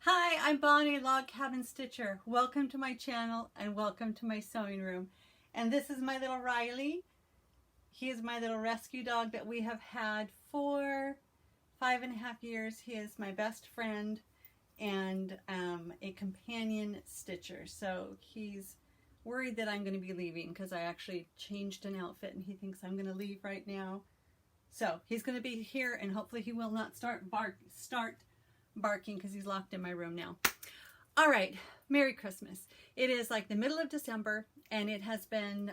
Hi, I'm Bonnie, Log Cabin Stitcher. Welcome to my channel and welcome to my sewing room. And this is my little Riley. He is my little rescue dog that we have had for 5.5 years. He is my best friend and a companion stitcher. So he's worried that I'm going to be leaving because I actually changed an outfit and he thinks I'm going to leave right now. So he's going to be here and hopefully he will not start barking because he's locked in my room now. All right, Merry Christmas. It is like the middle of December and it has been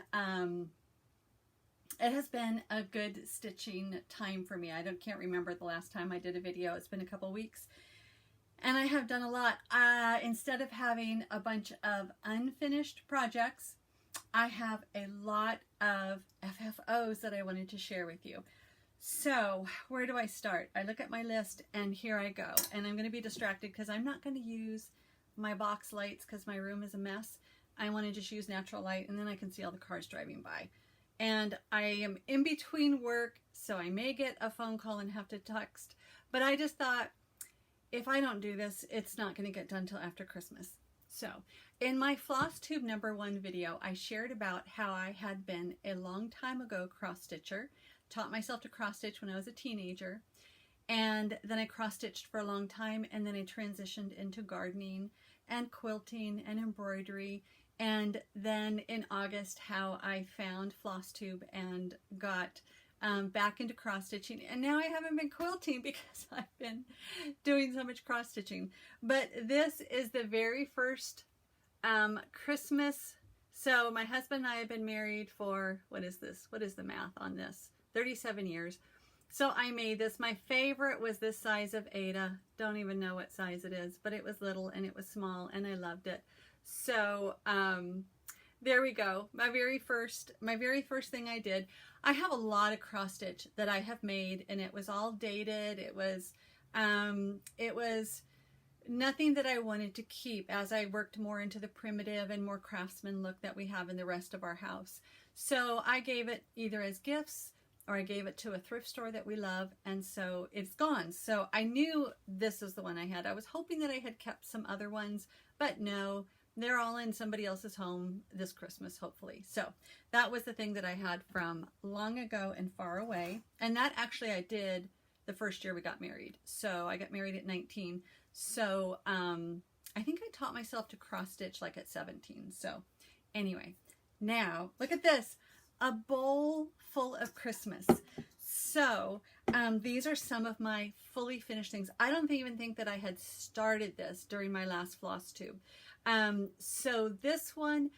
a good stitching time for me. I can't remember the last time I did a video. It's been a couple weeks and I have done a lot. Instead of having a bunch of unfinished projects, I have a lot of FFOs that I wanted to share with you. So where do I start? I look at my list and here I go. And I'm going to be distracted because I'm not going to use my box lights because my room is a mess. I want to just use natural light and then I can see all the cars driving by. And I am in between work, so I may get a phone call and have to text. But I just thought, if I don't do this, it's not going to get done till after Christmas. So in my FlossTube #1 video, I shared about how I had been a long time ago cross stitcher. Taught myself to cross stitch when I was a teenager, and then I cross stitched for a long time, and then I transitioned into gardening and quilting and embroidery, and then in August how I found FlossTube and got back into cross stitching, and now I haven't been quilting because I've been doing so much cross stitching. But this is the very first Christmas. So my husband and I have been married for, what is this? What is the math on this? 37 years. So I made this. My favorite was this size of Ada. Don't even know what size it is, but it was little and it was small and I loved it. So there we go. My very first thing I did. I have a lot of cross stitch that I have made and it was all dated. It was nothing that I wanted to keep as I worked more into the primitive and more craftsman look that we have in the rest of our house. So I gave it either as gifts or I gave it to a thrift store that we love, and so it's gone. So I knew this is the one I had. I was hoping that I had kept some other ones, but no, they're all in somebody else's home this Christmas, hopefully. So that was the thing that I had from long ago and far away, and that actually I did the first year we got married. So I got married at 19. So I think I taught myself to cross stitch like at 17. So anyway, now look at this. A bowl full of Christmas. So these are some of my fully finished things. I don't even think that I had started this during my last FlossTube. So this one,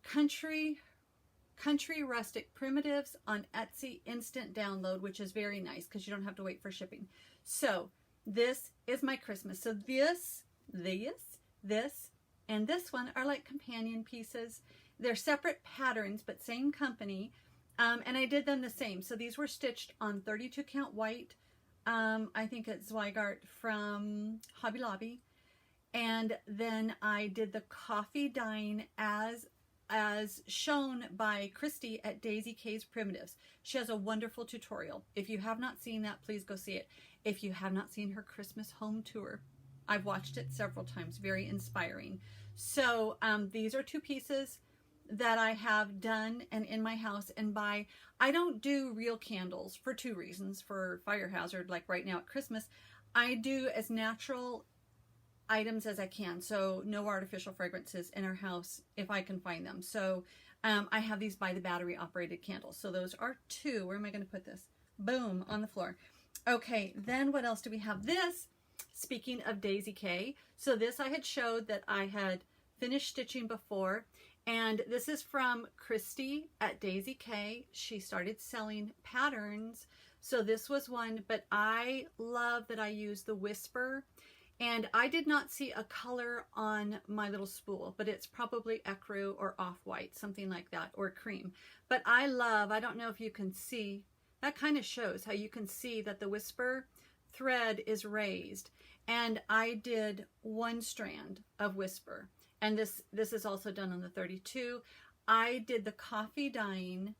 Country Rustic Primitives on Etsy instant download, which is very nice because you don't have to wait for shipping. So this is my Christmas. So this, and this one are like companion pieces. They're separate patterns, but same company. And I did them the same. So these were stitched on 32 count white. I think it's Zweigart from Hobby Lobby. And then I did the coffee dyeing as shown by Christy at Daisy K's Primitives. She has a wonderful tutorial. If you have not seen that, please go see it. If you have not seen her Christmas home tour, I've watched it several times. Very inspiring. So these are two pieces that I have done and in my house. And I don't do real candles for two reasons. For fire hazard, like right now at Christmas, I do as natural items as I can. So no artificial fragrances in our house if I can find them. So I have these by the battery operated candles. So those are two. Where am I going to put this? Boom, on the floor. Okay, then what else do we have? This, speaking of Daisy K. So this I had showed that I had finished stitching before. And this is from Christy at Daisy K. She started selling patterns. So this was one, but I love that I used the Whisper. And I did not see a color on my little spool, but it's probably ecru or off-white, something like that, or cream. But I don't know if you can see, that kind of shows how you can see that the Whisper thread is raised. And I did one strand of Whisper. And this is also done on the 32. I did the coffee dyeing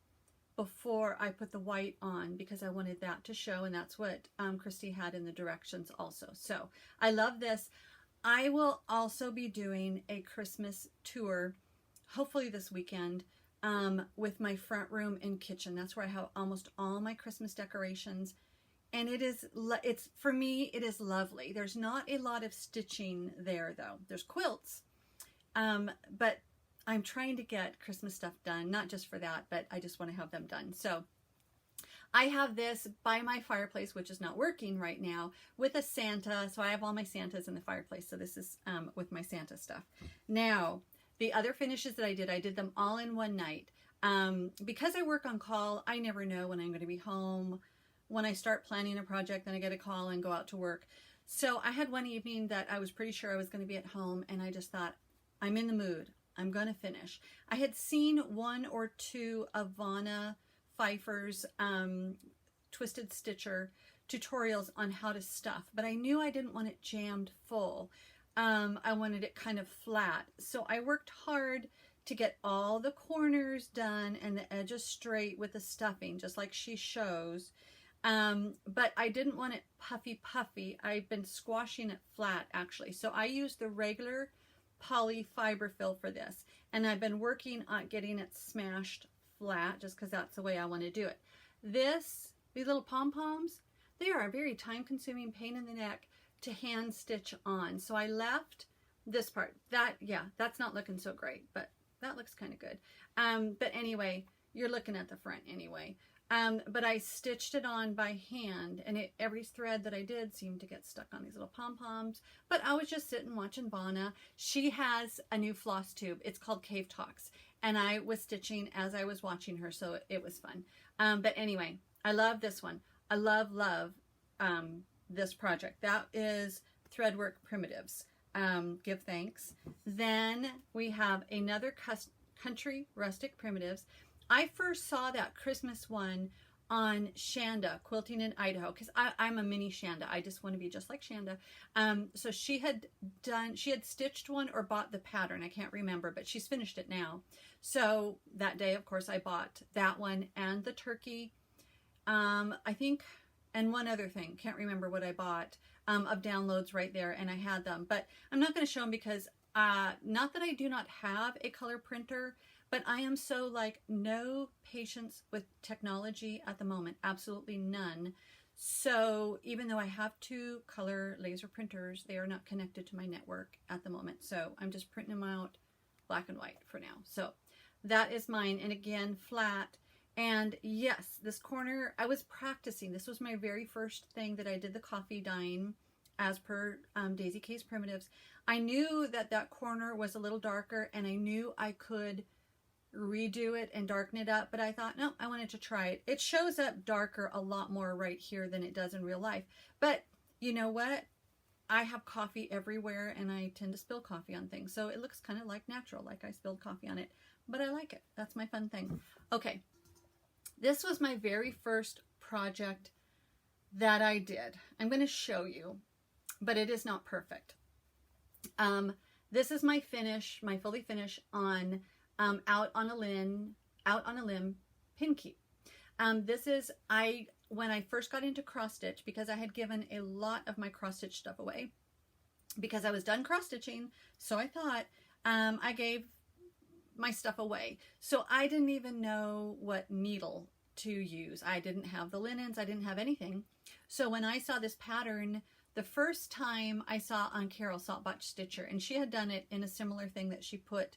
before I put the white on because I wanted that to show, and that's what Christy had in the directions also. So I love this. I will also be doing a Christmas tour, hopefully this weekend, with my front room and kitchen. That's where I have almost all my Christmas decorations. And for me, it is lovely. There's not a lot of stitching there though. There's quilts, but I'm trying to get Christmas stuff done, not just for that, but I just want to have them done. So I have this by my fireplace, which is not working right now, with a Santa. So I have all my Santas in the fireplace. So this is with my Santa stuff. Now, the other finishes that I did them all in one night. Because I work on call, I never know when I'm going to be home. When I start planning a project, then I get a call and go out to work. So I had one evening that I was pretty sure I was going to be at home, and I just thought, I'm in the mood. I'm going to finish. I had seen one or two of Vanna Pfeiffer's Twisted Stitcher tutorials on how to stuff, but I knew I didn't want it jammed full. I wanted it kind of flat. So I worked hard to get all the corners done and the edges straight with the stuffing, just like she shows. But I didn't want it puffy. I've been squashing it flat actually. So I used the regular poly fiber fill for this, and I've been working on getting it smashed flat just because that's the way I want to do it. These little pom-poms, they are a very time-consuming pain in the neck to hand stitch on. So I left this part. That's not looking so great, but that looks kind of good. But anyway, you're looking at the front anyway. But I stitched it on by hand, and every thread that I did seemed to get stuck on these little pom-poms. But I was just sitting watching Vanna. She has a new FlossTube. It's called Cave Talks, and I was stitching as I was watching her, so it was fun. But anyway, I love this one. I love this project. That is Threadwork Primitives. Give thanks. Then we have another Country Rustic Primitives. I first saw that Christmas one on Shanda, Quilting in Idaho, because I'm a mini Shanda. I just want to be just like Shanda. So she had stitched one or bought the pattern. I can't remember, but she's finished it now. So that day, of course, I bought that one and the turkey. I think, and one other thing, can't remember what I bought, of downloads right there, and I had them. But I'm not going to show them because, not that I do not have a color printer, but I am so like no patience with technology at the moment, absolutely none. So even though I have 2 color laser printers, they are not connected to my network at the moment. So I'm just printing them out black and white for now. So that is mine. And again, flat. And yes, this corner, I was practicing. This was my very first thing that I did the coffee dyeing as per Daisy K's Primitives. I knew that corner was a little darker, and I knew I could redo it and darken it up, but I thought, no, I wanted to try it. It shows up darker a lot more right here than it does in real life. But you know what? I have coffee everywhere, and I tend to spill coffee on things. So it looks kind of like natural, like I spilled coffee on it, but I like it. That's my fun thing. Okay. This was my very first project that I did. I'm going to show you, but it is not perfect. This is my finish, my fully finish on Out on a Limb Pinkeep. This is, when I first got into cross stitch, because I had given a lot of my cross stitch stuff away because I was done cross stitching. So I thought, I gave my stuff away. So I didn't even know what needle to use. I didn't have the linens. I didn't have anything. So when I saw this pattern, the first time I saw on Carol Saltbotch Stitcher, and she had done it in a similar thing that she put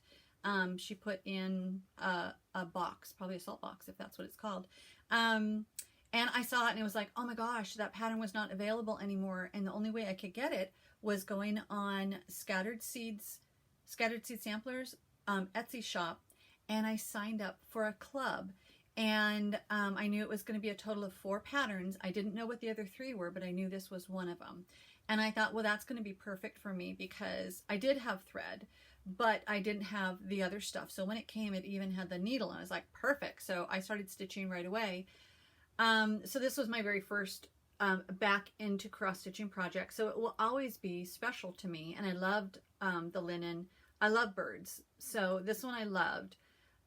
in a box, probably a salt box, if that's what it's called. And I saw it, and it was like, oh my gosh, that pattern was not available anymore. And the only way I could get it was going on Scattered Seed Samplers Etsy shop, and I signed up for a club. And I knew it was going to be a total of 4 patterns. I didn't know what the other 3 were, but I knew this was one of them. And I thought, well, that's going to be perfect for me because I did have thread, but I didn't have the other stuff. So when it came, it even had the needle, and I was like, perfect. So I started stitching right away. So this was my very first back into cross-stitching project. So it will always be special to me. And I loved the linen. I love birds. So this one I loved.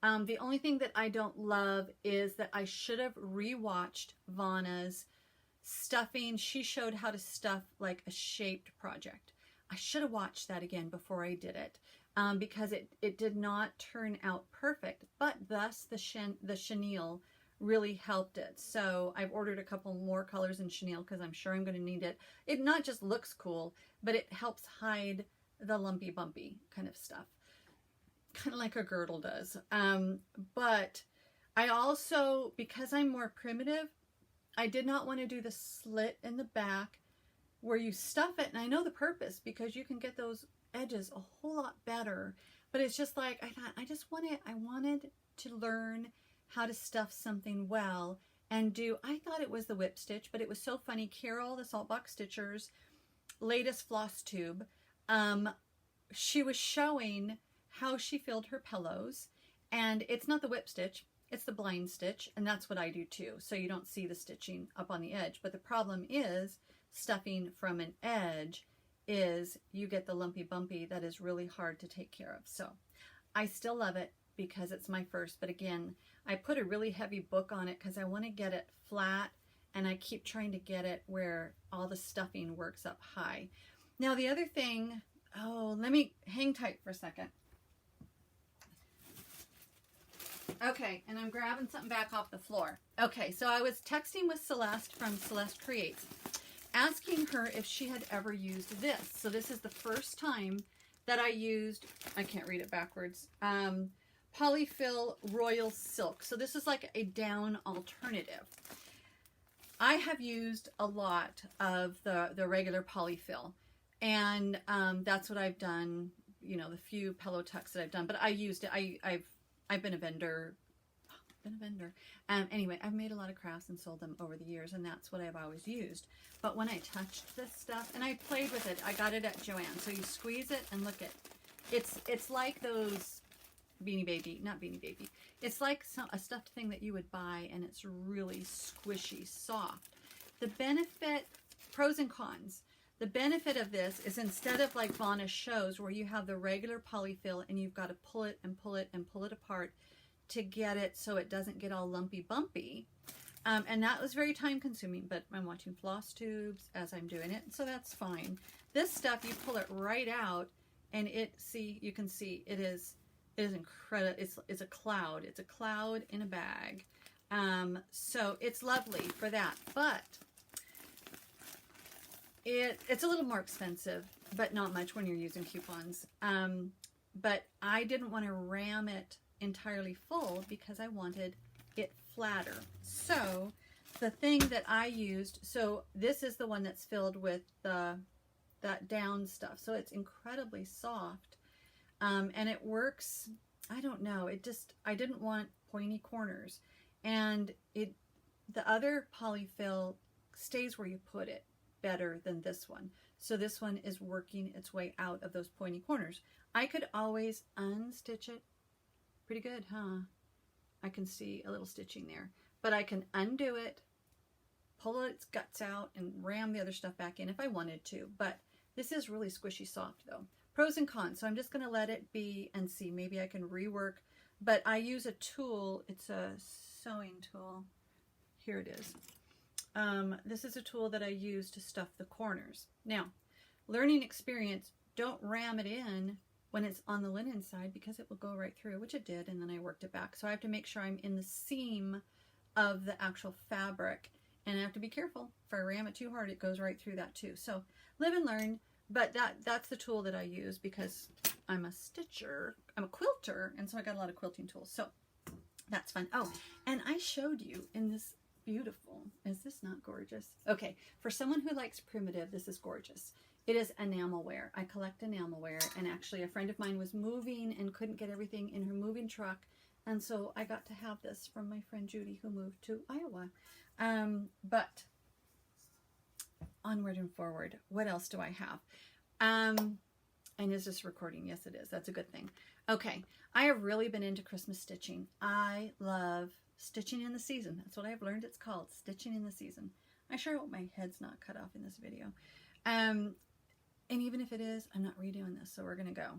The only thing that I don't love is that I should have rewatched Vanna's stuffing. She showed how to stuff like a shaped project. I should have watched that again before I did it, because it did not turn out perfect, but thus the chenille really helped it. So I've ordered a couple more colors in chenille because I'm sure I'm going to need it. It not just looks cool, but it helps hide the lumpy bumpy kind of stuff, kind of like a girdle does. But I also, because I'm more primitive, I did not want to do the slit in the back where you stuff it. And I know the purpose, because you can get those edges a whole lot better. But it's just like, I thought, I wanted to learn how to stuff something well and do, I thought it was the whip stitch, but it was so funny. Carol, the Saltbox Stitcher's latest FlossTube, she was showing how she filled her pillows, and it's not the whip stitch, it's the blind stitch, and that's what I do too. So you don't see the stitching up on the edge, but the problem is stuffing from an edge is you get the lumpy bumpy that is really hard to take care of. So I still love it because it's my first, but again, I put a really heavy book on it because I want to get it flat, and I keep trying to get it where all the stuffing works up high. Now the other thing, oh, let me hang tight for a second. Okay, and I'm grabbing something back off the floor. Okay, so I was texting with Celeste from Celeste Creates, asking her if she had ever used this. So this is the first time that I used, I can't read it backwards, Polyfill Royal Silk. So this is like a down alternative. I have used a lot of the regular polyfill, and that's what I've done, you know, the few pillow tucks that I've done, but I used it. I've been a vendor. Anyway, I've made a lot of crafts and sold them over the years, and that's what I've always used. But when I touched this stuff, and I played with it, I got it at Joann. So you squeeze it and look at, it's like those Beanie Baby, not Beanie Baby. It's like a stuffed thing that you would buy, and it's really squishy, soft. The benefit, pros and cons. The benefit of this is, instead of like Vonna shows where you have the regular polyfill and you've got to pull it and pull it and pull it apart to get it so it doesn't get all lumpy bumpy. And that was very time consuming, but I'm watching FlossTubes as I'm doing it, so that's fine. This stuff, you pull it right out, and you can see it is incredible. It's a cloud. It's a cloud in a bag. So it's lovely for that, but it's a little more expensive, but not much when you're using coupons. But I didn't want to ram it entirely full because I wanted it flatter. So the thing that I used, so this is the one that's filled with that down stuff. So it's incredibly soft, and it works. I don't know. I didn't want pointy corners, and the other polyfill stays where you put it better than this one. So this one is working its way out of those pointy corners. I could always unstitch it. Pretty good, huh? I can see a little stitching there, but I can undo it, pull its guts out, and ram the other stuff back in if I wanted to. But this is really squishy soft though. Pros and cons. So I'm just going to let it be and see. Maybe I can rework, but I use a tool. It's a sewing tool. Here it is. This is a tool that I use to stuff the corners. Now, learning experience, don't ram it in when it's on the linen side because it will go right through, which it did, and then I worked it back. So I have to make sure I'm in the seam of the actual fabric, and I have to be careful. If I ram it too hard, it goes right through that too. So live and learn, but that's the tool that I use because I'm a stitcher, I'm a quilter, and so I got a lot of quilting tools. So that's fun. Oh, and I showed you in this beautiful, is this not gorgeous? Okay, for someone who likes primitive, this is gorgeous. It is enamelware. I collect enamelware, and actually a friend of mine was moving and couldn't get everything in her moving truck, and so I got to have this from my friend Judy who moved to Iowa. But onward and forward, what else do I have? And is this recording? Yes, it is. That's a good thing. Okay, I have really been into Christmas stitching. I love stitching in the season. That's what I've learned it's called, stitching in the season. I sure hope my head's not cut off in this video. And even if it is, I'm not redoing this, so we're going to go.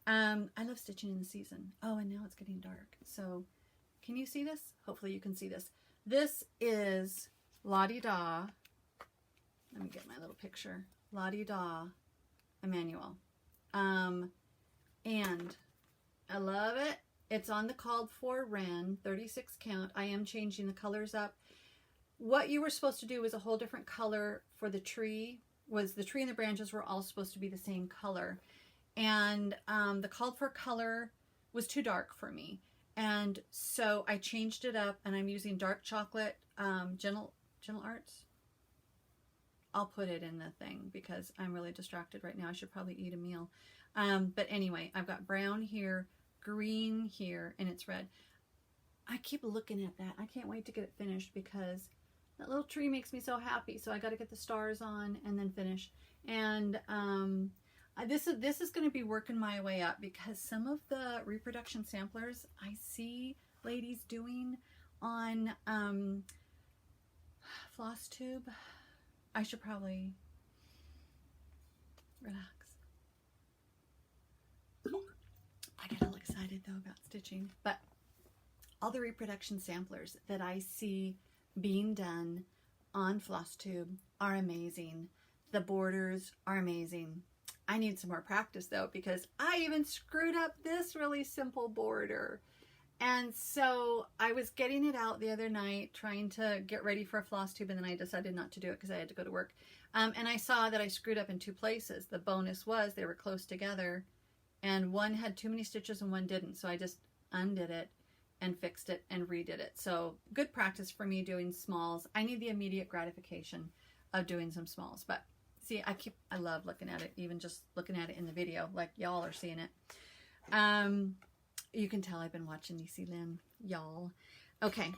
I love stitching in the season. Oh, and now it's getting dark. So can you see this? Hopefully you can see this. This is La-Di-Da. Let me get my little picture. La-Di-Da Emmanuel. And I love it. It's on the called for wren, 36 count. I am changing the colors up. What you were supposed to do was a whole different color for the tree. The tree and the branches were all supposed to be the same color. And the called for color was too dark for me. And so I changed it up, and I'm using dark chocolate, Gentle Arts. I'll put it in the thing because I'm really distracted right now. I should probably eat a meal. But anyway, I've got brown here, green here, and it's red. I keep looking at that. I can't wait to get it finished because that little tree makes me so happy. So I got to get the stars on and then finish. And this is going to be working my way up because some of the reproduction samplers I see ladies doing on FlossTube. I should probably relax. I get all excited though about stitching, but all the reproduction samplers that I see being done on FlossTube are amazing. The borders are amazing. I need some more practice though, because I even screwed up this really simple border. And so I was getting it out the other night, trying to get ready for a FlossTube, and then I decided not to do it because I had to go to work. And I saw that I screwed up in 2 places. The bonus was they were close together, and one had too many stitches and one didn't. So I just undid it and fixed it and redid it. So good practice for me doing smalls. I need the immediate gratification of doing some smalls. But see, I love looking at it, even just looking at it in the video, like y'all are seeing it. You can tell I've been watching Niecy Lynn, y'all. Okay,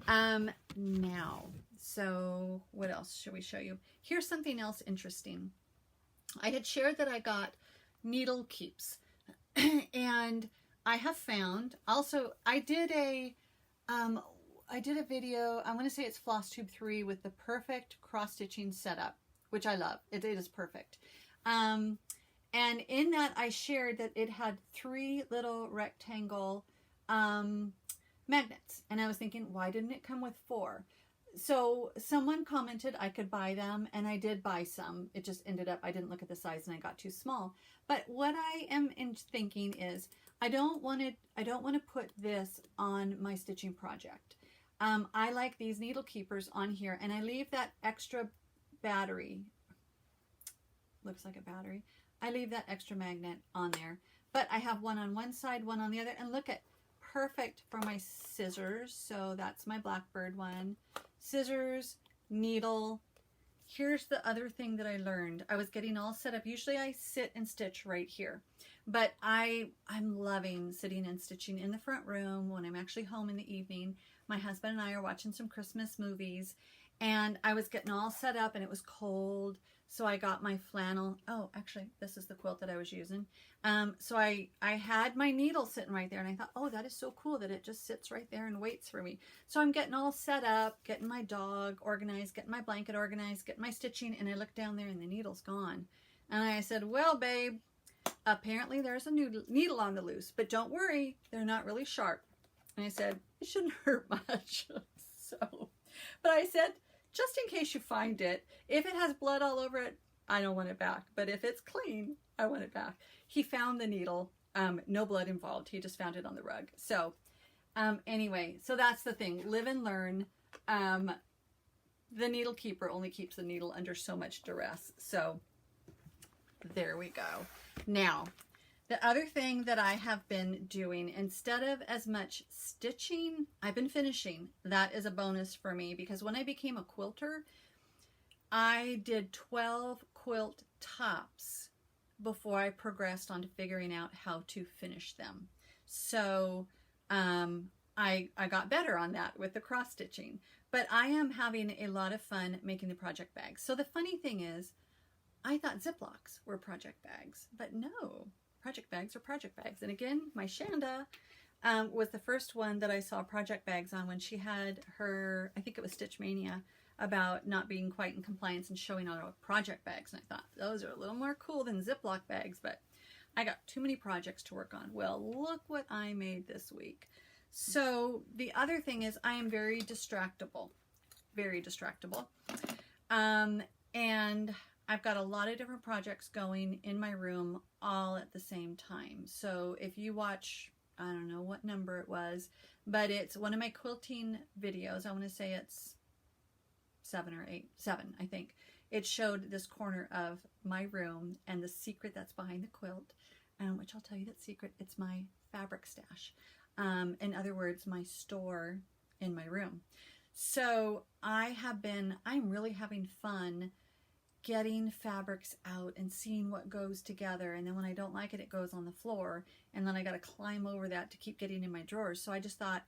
now, so what else should we show you? Here's something else interesting. I had shared that I got needle keeps, and I have found, also, I did a video, I want to say it's FlossTube 3 with the perfect cross-stitching setup, which I love. It is perfect. And in that, I shared that it had 3 little rectangle magnets. And I was thinking, why didn't it come with 4? So someone commented I could buy them, and I did buy some. It just ended up, I didn't look at the size and I got too small. But what I am thinking is, I don't want to put this on my stitching project. I like these needle keepers on here, and I leave that extra battery. Looks like a battery. I leave that extra magnet on there, but I have one on one side, one on the other, and look at, perfect for my scissors. So that's my Blackbird one. Scissors, needle. Here's the other thing that I learned. I was getting all set up. Usually I sit and stitch right here, but I'm loving sitting and stitching in the front room when I'm actually home in the evening. My husband and I are watching some Christmas movies, and I was getting all set up, and it was cold. So I got my flannel. Oh, actually, this is the quilt that I was using. So I had my needle sitting right there, and I thought, oh, that is so cool that it just sits right there and waits for me. So I'm getting all set up, getting my dog organized, getting my blanket organized, getting my stitching, and I look down there and the needle's gone. And I said, well, babe, apparently there's a needle on the loose, but don't worry, they're not really sharp. And I said, it shouldn't hurt much. But I said, just in case you find it, if it has blood all over it, I don't want it back. But if it's clean, I want it back. He found the needle, no blood involved. He just found it on the rug. So anyway, so that's the thing. Live and learn. The needle keeper only keeps the needle under so much duress. So there we go. Now, the other thing that I have been doing, instead of as much stitching, I've been finishing. That is a bonus for me, because when I became a quilter, I did 12 quilt tops before I progressed on to figuring out how to finish them. So I got better on that with the cross stitching, but I am having a lot of fun making the project bags. So the funny thing is, I thought Ziplocs were project bags, but no. Project bags are project bags. And again, my Shanda was the first one that I saw project bags on when she had her, I think it was Stitch Mania, about not being quite in compliance and showing all our project bags. And I thought, those are a little more cool than Ziploc bags, but I got too many projects to work on. Well, look what I made this week. So the other thing is, I am very distractible. Very distractible. And I've got a lot of different projects going in my room all at the same time. So if you watch, I don't know what number it was, but it's one of my quilting videos. I want to say it's 7 or 8, 7, I think. It showed this corner of my room and the secret that's behind the quilt, which I'll tell you that secret. It's my fabric stash. In other words, my store in my room. So I'm really having fun getting fabrics out and seeing what goes together. And then when I don't like it, it goes on the floor. And then I got to climb over that to keep getting in my drawers. So I just thought,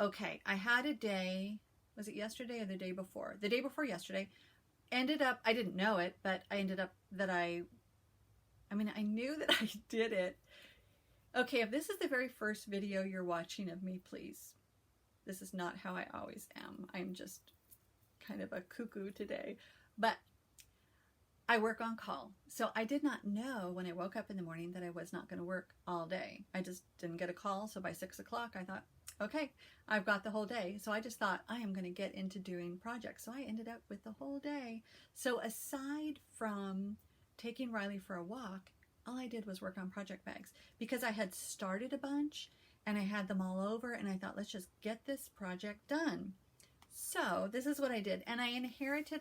okay, I had a day, was it yesterday or the day before? The day before yesterday. Ended up, I didn't know it, but I ended up that I knew that I did it. Okay, if this is the very first video you're watching of me, please. This is not how I always am. I'm just kind of a cuckoo today. But I work on call. So I did not know when I woke up in the morning that I was not going to work all day. I just didn't get a call. So by 6 o'clock, I thought, okay, I've got the whole day. So I just thought I am going to get into doing projects. So I ended up with the whole day. So aside from taking Riley for a walk, all I did was work on project bags because I had started a bunch and I had them all over and I thought, let's just get this project done. So this is what I did. And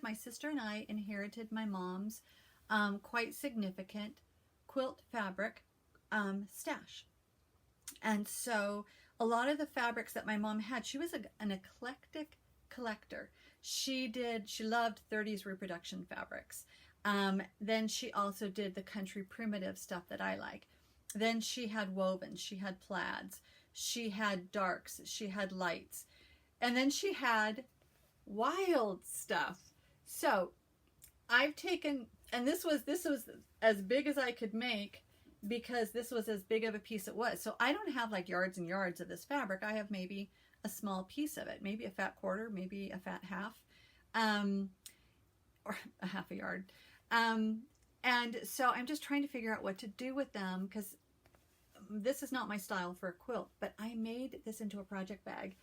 my sister and I inherited my mom's quite significant quilt fabric stash. And so a lot of the fabrics that my mom had, she was an eclectic collector. She loved 30s reproduction fabrics. Then she also did the country primitive stuff that I like. Then she had wovens, she had plaids, she had darks, she had lights. And then she had wild stuff. So I've taken, and this was as big as I could make because this was as big of a piece it was. So I don't have like yards and yards of this fabric. I have maybe a small piece of it, maybe a fat quarter, maybe a fat half, or a half a yard. And so I'm just trying to figure out what to do with them because this is not my style for a quilt, but I made this into a project bag.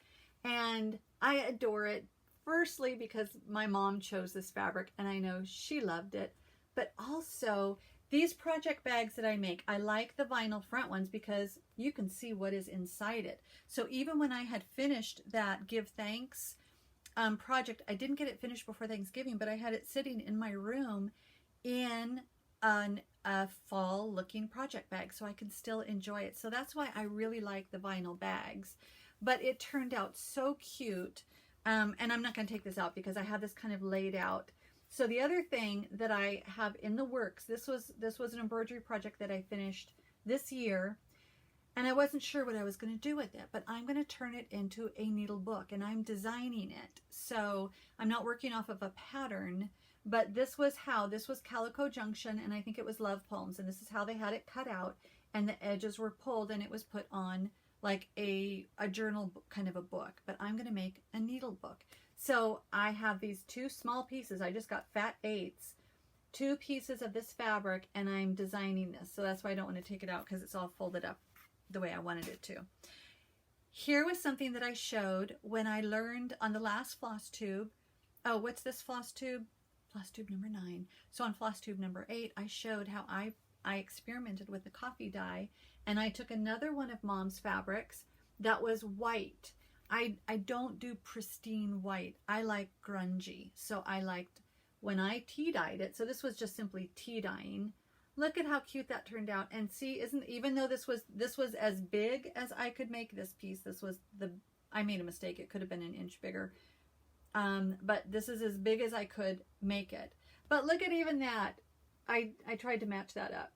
And I adore it, firstly because my mom chose this fabric and I know she loved it, but also these project bags that I make, I like the vinyl front ones because you can see what is inside it. So even when I had finished that Give Thanks project, I didn't get it finished before Thanksgiving, but I had it sitting in my room in a fall looking project bag so I can still enjoy it. So that's why I really like the vinyl bags. But it turned out so cute. And I'm not going to take this out because I have this kind of laid out. So the other thing that I have in the works, this was an embroidery project that I finished this year. And I wasn't sure what I was going to do with it, but I'm going to turn it into a needle book and I'm designing it. So I'm not working off of a pattern, but this was Calico Junction, and I think it was Love Poems. And this is how they had it cut out and the edges were pulled and it was put on like a journal kind of a book, but I'm going to make a needle book. So I have these 2 small pieces. I just got fat 8s, 2 pieces of this fabric, and I'm designing this. So that's why I don't want to take it out because it's all folded up the way I wanted it to. Here was something that I showed when I learned on the last FlossTube. Oh, what's this FlossTube? FlossTube number 9. So on FlossTube number 8, I showed how I experimented with the coffee dye, and I took another one of Mom's fabrics that was white. I don't do pristine white. I like grungy. So I liked when I tea dyed it. So this was just simply tea dyeing. Look at how cute that turned out. And see, even though this was as big as I could make this piece, I made a mistake. It could have been an inch bigger. But this is as big as I could make it. But look at even that. I tried to match that up.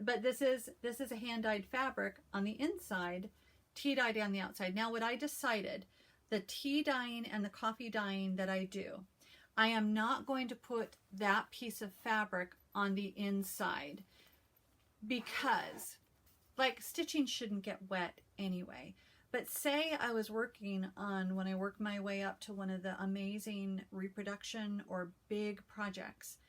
But this is a hand-dyed fabric on the inside, tea dyed on the outside. Now what I decided, the tea dyeing and the coffee dyeing that I do, I am not going to put that piece of fabric on the inside because like stitching shouldn't get wet anyway. But say I was working on, when I worked my way up to one of the amazing reproduction or big projects,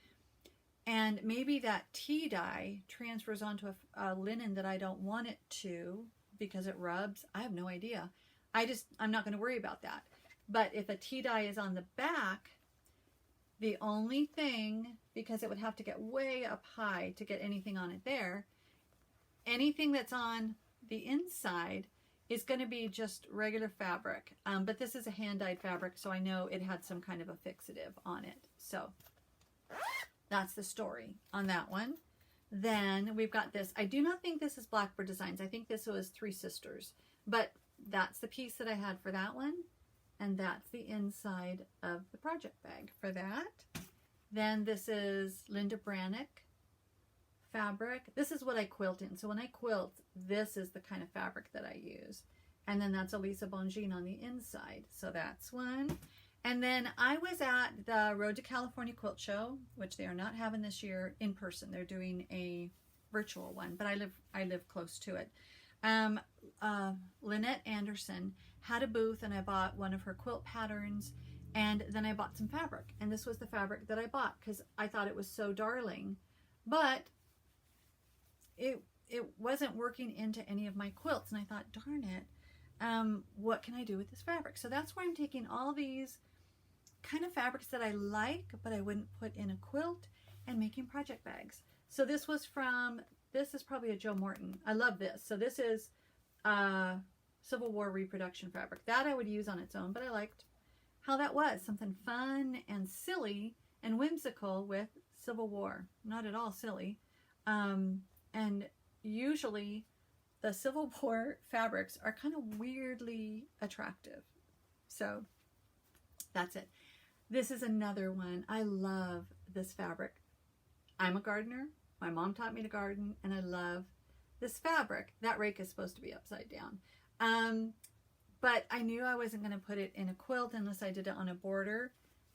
and maybe that tea dye transfers onto a linen that I don't want it to because it rubs. I have no idea. I'm not going to worry about that. But if a tea dye is on the back, the only thing because it would have to get way up high to get anything on it there. Anything that's on the inside is going to be just regular fabric. But this is a hand-dyed fabric, so I know it had some kind of a fixative on it. So that's the story on that one. Then we've got this. I do not think this is Blackbird Designs. I think this was Three Sisters. But that's the piece that I had for that one. And that's the inside of the project bag for that. Then this is Linda Brannick fabric. This is what I quilt in. So when I quilt, this is the kind of fabric that I use. And then that's Elisa Bongine on the inside. So that's one. And then I was at the Road to California Quilt Show, which they are not having this year in person. They're doing a virtual one, but I live close to it. Lynette Anderson had a booth, and I bought one of her quilt patterns, and then I bought some fabric. And this was the fabric that I bought because I thought it was so darling, but it wasn't working into any of my quilts. And I thought, darn it, what can I do with this fabric? So that's where I'm taking all these kind of fabrics that I like, but I wouldn't put in a quilt, and making project bags. So this was from, this is probably a Joe Morton. I love this. So this is Civil War reproduction fabric. That I would use on its own, but I liked how that was. Something fun and silly and whimsical with Civil War. Not at all silly. And usually the Civil War fabrics are kind of weirdly attractive. So that's it. This is another one. I love this fabric. I'm a gardener. My mom taught me to garden, and I love this fabric. That rake is supposed to be upside down. But I knew I wasn't going to put it in a quilt unless I did it on a border.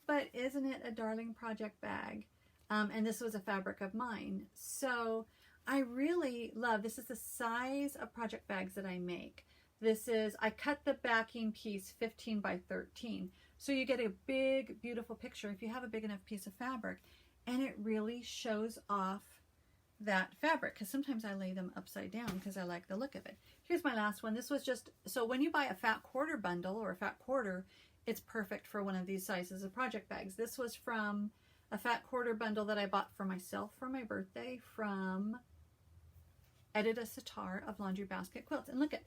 But isn't it a darling project bag? And this was a fabric of mine. So I really love, this is the size of project bags that I make. This is, I cut the backing piece 15 by 13. So you get a big, beautiful picture if you have a big enough piece of fabric. And it really shows off that fabric, because sometimes I lay them upside down because I like the look of it. Here's my last one. This was just, so when you buy a fat quarter bundle or a fat quarter, it's perfect for one of these sizes of project bags. This was from a fat quarter bundle that I bought for myself for my birthday from Edita Sitar of Laundry Basket Quilts. And look at,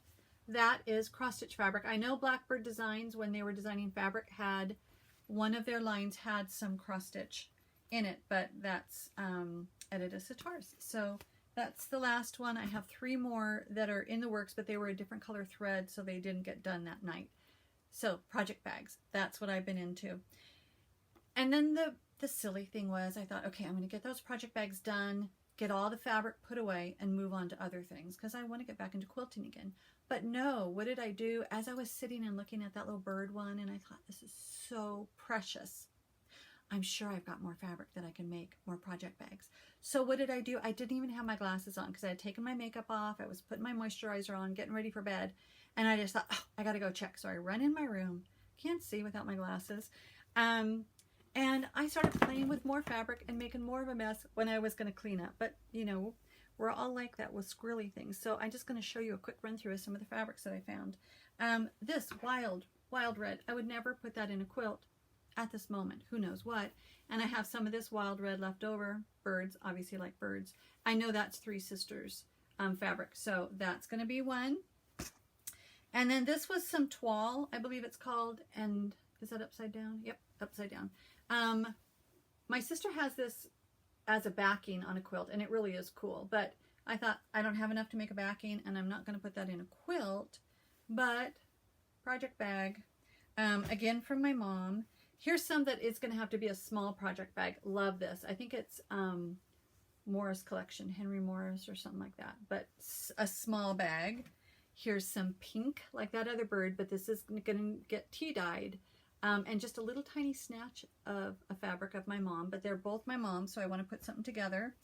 that is cross stitch fabric. I know Blackbird Designs, when they were designing fabric, had, one of their lines had some cross stitch in it, but that's Edita Sitar's. So that's the last one. I have 3 more that are in the works, but they were a different color thread, so they didn't get done that night. So project bags, that's what I've been into. And then the silly thing was, I thought, okay, I'm going to get those project bags done, get all the fabric put away, and move on to other things because I want to get back into quilting again. But no, what did I do? As I was sitting and looking at that little bird one, and I thought, this is so precious. I'm sure I've got more fabric that I can make more project bags. So what did I do? I didn't even have my glasses on because I had taken my makeup off. I was putting my moisturizer on, getting ready for bed. And I just thought, oh, I got to go check. So I run in my room. Can't see without my glasses. And I started playing with more fabric and making more of a mess when I was going to clean up. But, you know, we're all like that with squirrely things. So I'm just going to show you a quick run through of some of the fabrics that I found. This wild red, I would never put that in a quilt at this moment. Who knows what? And I have some of this wild red left over. Birds, obviously like birds. I know that's Three Sisters fabric. So that's going to be one. And then this was some toile, I believe it's called. And is that upside down? Yep, upside down. My sister has this as a backing on a quilt, and it really is cool. But I thought, I don't have enough to make a backing, and I'm not going to put that in a quilt. But project bag, again from my mom. Here's some that is going to have to be a small project bag. Love this. I think it's Morris Collection, Henry Morris or something like that. But a small bag. Here's some pink, like that other bird, but this is going to get tea-dyed. And just a little tiny snatch of a fabric of my mom, but they're both my mom, so I want to put something together.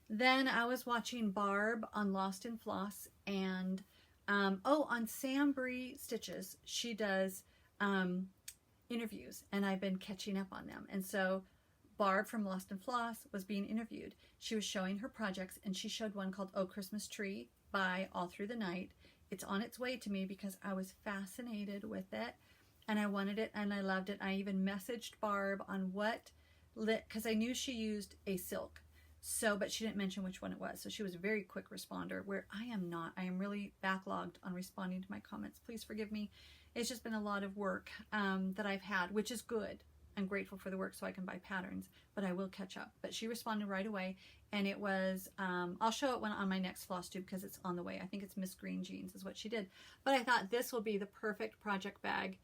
Then I was watching Barb on Lost in Floss, and on Sam Bree Stitches, she does interviews, and I've been catching up on them. And so Barb from Lost in Floss was being interviewed. She was showing her projects, and she showed one called Oh Christmas Tree by All Through the Night. It's on its way to me because I was fascinated with it. And I wanted it, and I loved it. I even messaged Barb on what because I knew she used a silk. So, but she didn't mention which one it was. So she was a very quick responder, where I am not. I am really backlogged on responding to my comments. Please forgive me. It's just been a lot of work that I've had, which is good. I'm grateful for the work so I can buy patterns, but I will catch up. But she responded right away, and it was, I'll show it on my next FlossTube because it's on the way. I think it's Miss Green Jeans is what she did. But I thought this will be the perfect project bag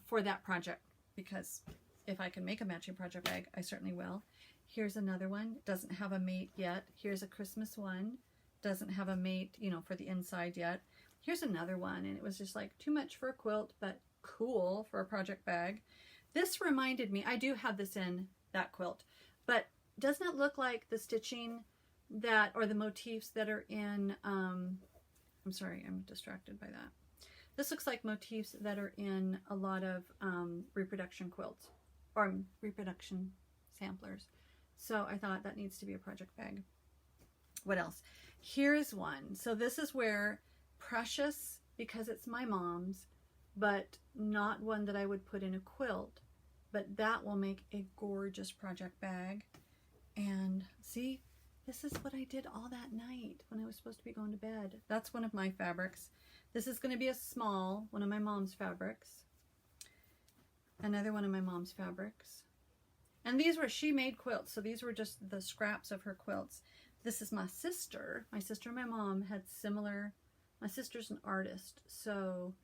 for that project, because if I can make a matching project bag, I certainly will. Here's another one. Doesn't have a mate yet. Here's a Christmas one. Doesn't have a mate, you know, for the inside yet. Here's another one, and it was just like too much for a quilt, but cool for a project bag. This reminded me, I do have this in that quilt, but doesn't it look like the stitching that, or the motifs that are in, I'm sorry, I'm distracted by that. This looks like motifs that are in a lot of reproduction quilts, or reproduction samplers. So I thought that needs to be a project bag. What else? Here's one. So this is where precious, because it's my mom's, but not one that I would put in a quilt, but that will make a gorgeous project bag. And see, this is what I did all that night when I was supposed to be going to bed. That's one of my fabrics. This is going to be a small, one of my mom's fabrics. Another one of my mom's fabrics. And these were, she made quilts, so these were just the scraps of her quilts. This is my sister. My sister and my mom had similar, my sister's an artist, so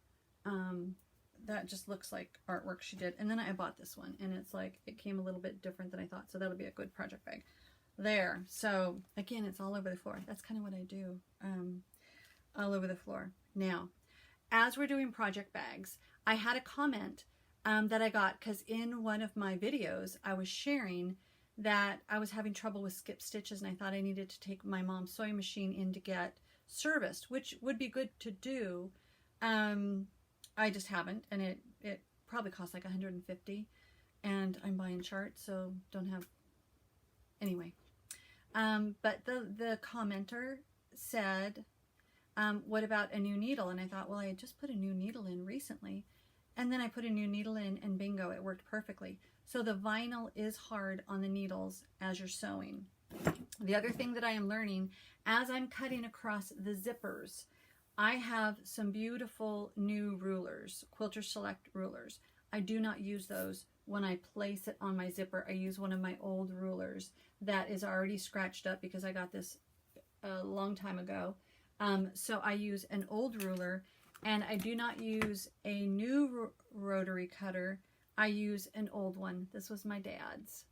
that just looks like artwork she did. And then I bought this one, and it's like, it came a little bit different than I thought, so that'll be a good project bag. There, so again, it's all over the floor. That's kind of what I do, all over the floor. Now, as we're doing project bags, I had a comment that I got, because in one of my videos, I was sharing that I was having trouble with skip stitches, and I thought I needed to take my mom's sewing machine in to get serviced, which would be good to do. I just haven't, and it probably costs like $150, and I'm buying charts, so don't have, anyway. But the commenter said, what about a new needle? And I thought, well, I had just put a new needle in recently, and then I put a new needle in, and bingo, it worked perfectly. So the vinyl is hard on the needles as you're sewing. The other thing that I am learning, as I'm cutting across the zippers, I have some beautiful new rulers, Quilter Select rulers. I do not use those when I place it on my zipper. I use one of my old rulers that is already scratched up because I got this a long time ago. So I use an old ruler, and I do not use a new rotary cutter. I use an old one. This was my dad's.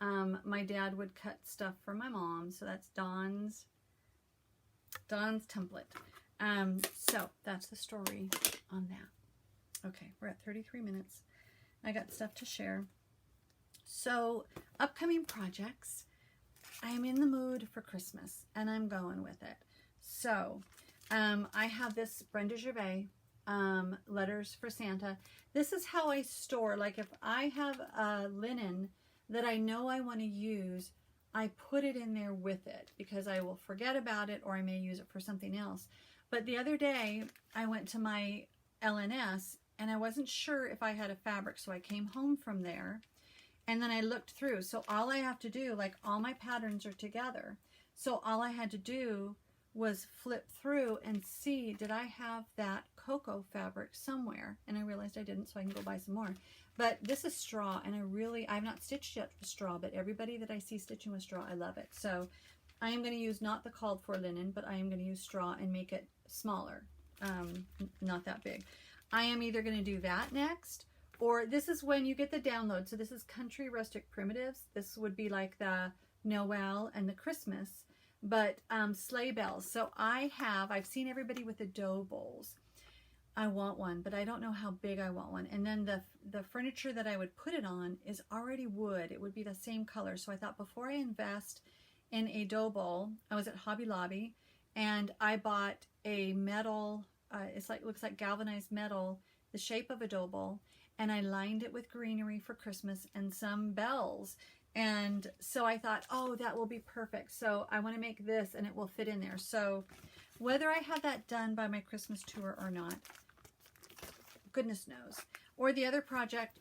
My dad would cut stuff for my mom, so that's Don's template. So that's the story on that. Okay, we're at 33 minutes. I got stuff to share. So upcoming projects, I'm in the mood for Christmas, and I'm going with it. So I have this Brenda Gervais letters for Santa. This is how I store, like if I have a linen that I know I want to use, I put it in there with it because I will forget about it, or I may use it for something else. But the other day I went to my LNS and I wasn't sure if I had a fabric, so I came home from there and then I looked through. So all I have to do, like all my patterns are together, so all I had to do was flip through and see, did I have that cocoa fabric somewhere? And I realized I didn't, so I can go buy some more. But this is straw, and I've not stitched yet with straw, but everybody that I see stitching with straw, I love it. So I am going to use not the called for linen, but I am going to use straw and make it smaller, not that big. I am either going to do that next, or this is when you get the download. So this is Country Rustic Primitives. This would be like the Noel and the Christmas, but sleigh bells. So I've seen everybody with the dough bowls. I want one, but I don't know how big I want one. And then the furniture that I would put it on is already wood. It would be the same color. So I thought before I invest in a dough bowl, I was at Hobby Lobby and I bought a metal, looks like galvanized metal, the shape of a dough bowl, and I lined it with greenery for Christmas and some bells. And so I thought, oh, that will be perfect. So I want to make this and it will fit in there. So whether I have that done by my Christmas tour or not, goodness knows. Or the other project,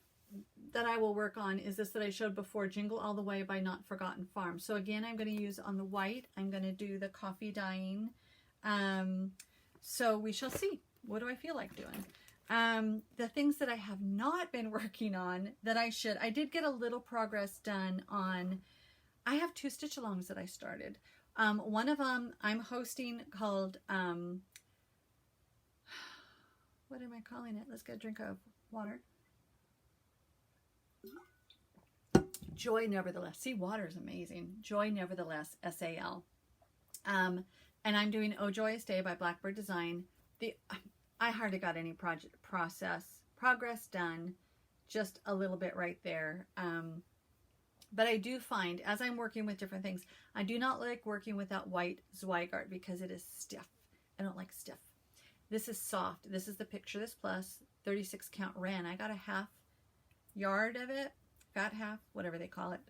that I will work on is this that I showed before, Jingle All the Way by Not Forgotten Farm. So again, I'm going to use on the white, I'm going to do the coffee dyeing. So we shall see. What do I feel like doing? The things that I have not been working on that I did get a little progress done on. I have 2 stitch alongs that I started. One of them I'm hosting called, what am I calling it? Let's get a drink of water. Joy Nevertheless. See, water is amazing. Joy Nevertheless, SAL. And I'm doing Oh Joyous Day by Blackbird Design. I hardly got any progress done, just a little bit right there. But I do find, as I'm working with different things, I do not like working with that white Zweigart because it is stiff. I don't like stiff. This is soft. This is the Picture This Plus 36 count wren. I got a half yard of it, fat half, whatever they call it.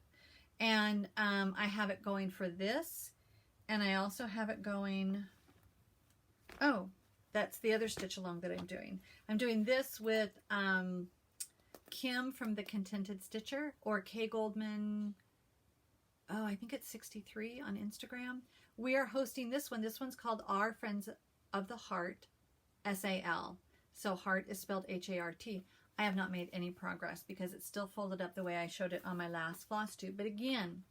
And I have it going for this. And I also have it going, oh, that's the other stitch along that I'm doing. I'm doing this with Kim from The Contented Stitcher, or K Goldman, oh, I think it's 63 on Instagram. We are hosting this one. This one's called Our Friends of the Heart, SAL. So heart is spelled H-A-R-T. I have not made any progress because it's still folded up the way I showed it on my last FlossTube. But again,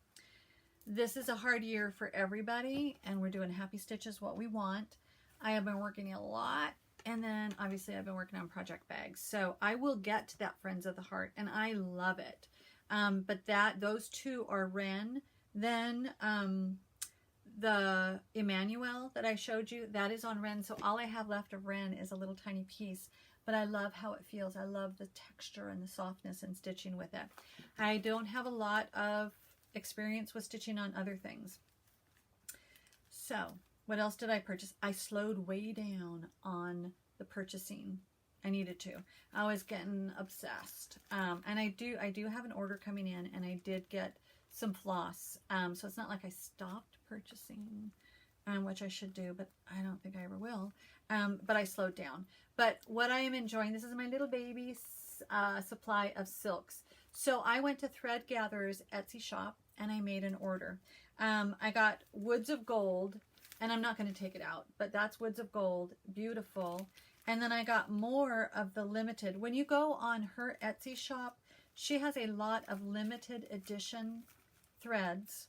this is a hard year for everybody, and we're doing happy stitches what we want. I have been working a lot, and then obviously I've been working on project bags. So I will get to that Friends of the Heart, and I love it. But those 2 are wren. Then the Emmanuel that I showed you, that is on wren. So all I have left of wren is a little tiny piece. But I love how it feels. I love the texture and the softness and stitching with it. I don't have a lot of experience with stitching on other things. So what else did I purchase? I slowed way down on the purchasing. I needed to. I was getting obsessed. And I do have an order coming in, and I did get some floss. So it's not like I stopped purchasing, which I should do, but I don't think I ever will. But I slowed down. But what I am enjoying, this is my little baby supply of silks. So I went to Thread Gatherer's Etsy shop, and I made an order. I got Woods of Gold, and I'm not going to take it out, but that's Woods of Gold. Beautiful. And then I got more of the limited. When you go on her Etsy shop, she has a lot of limited edition threads,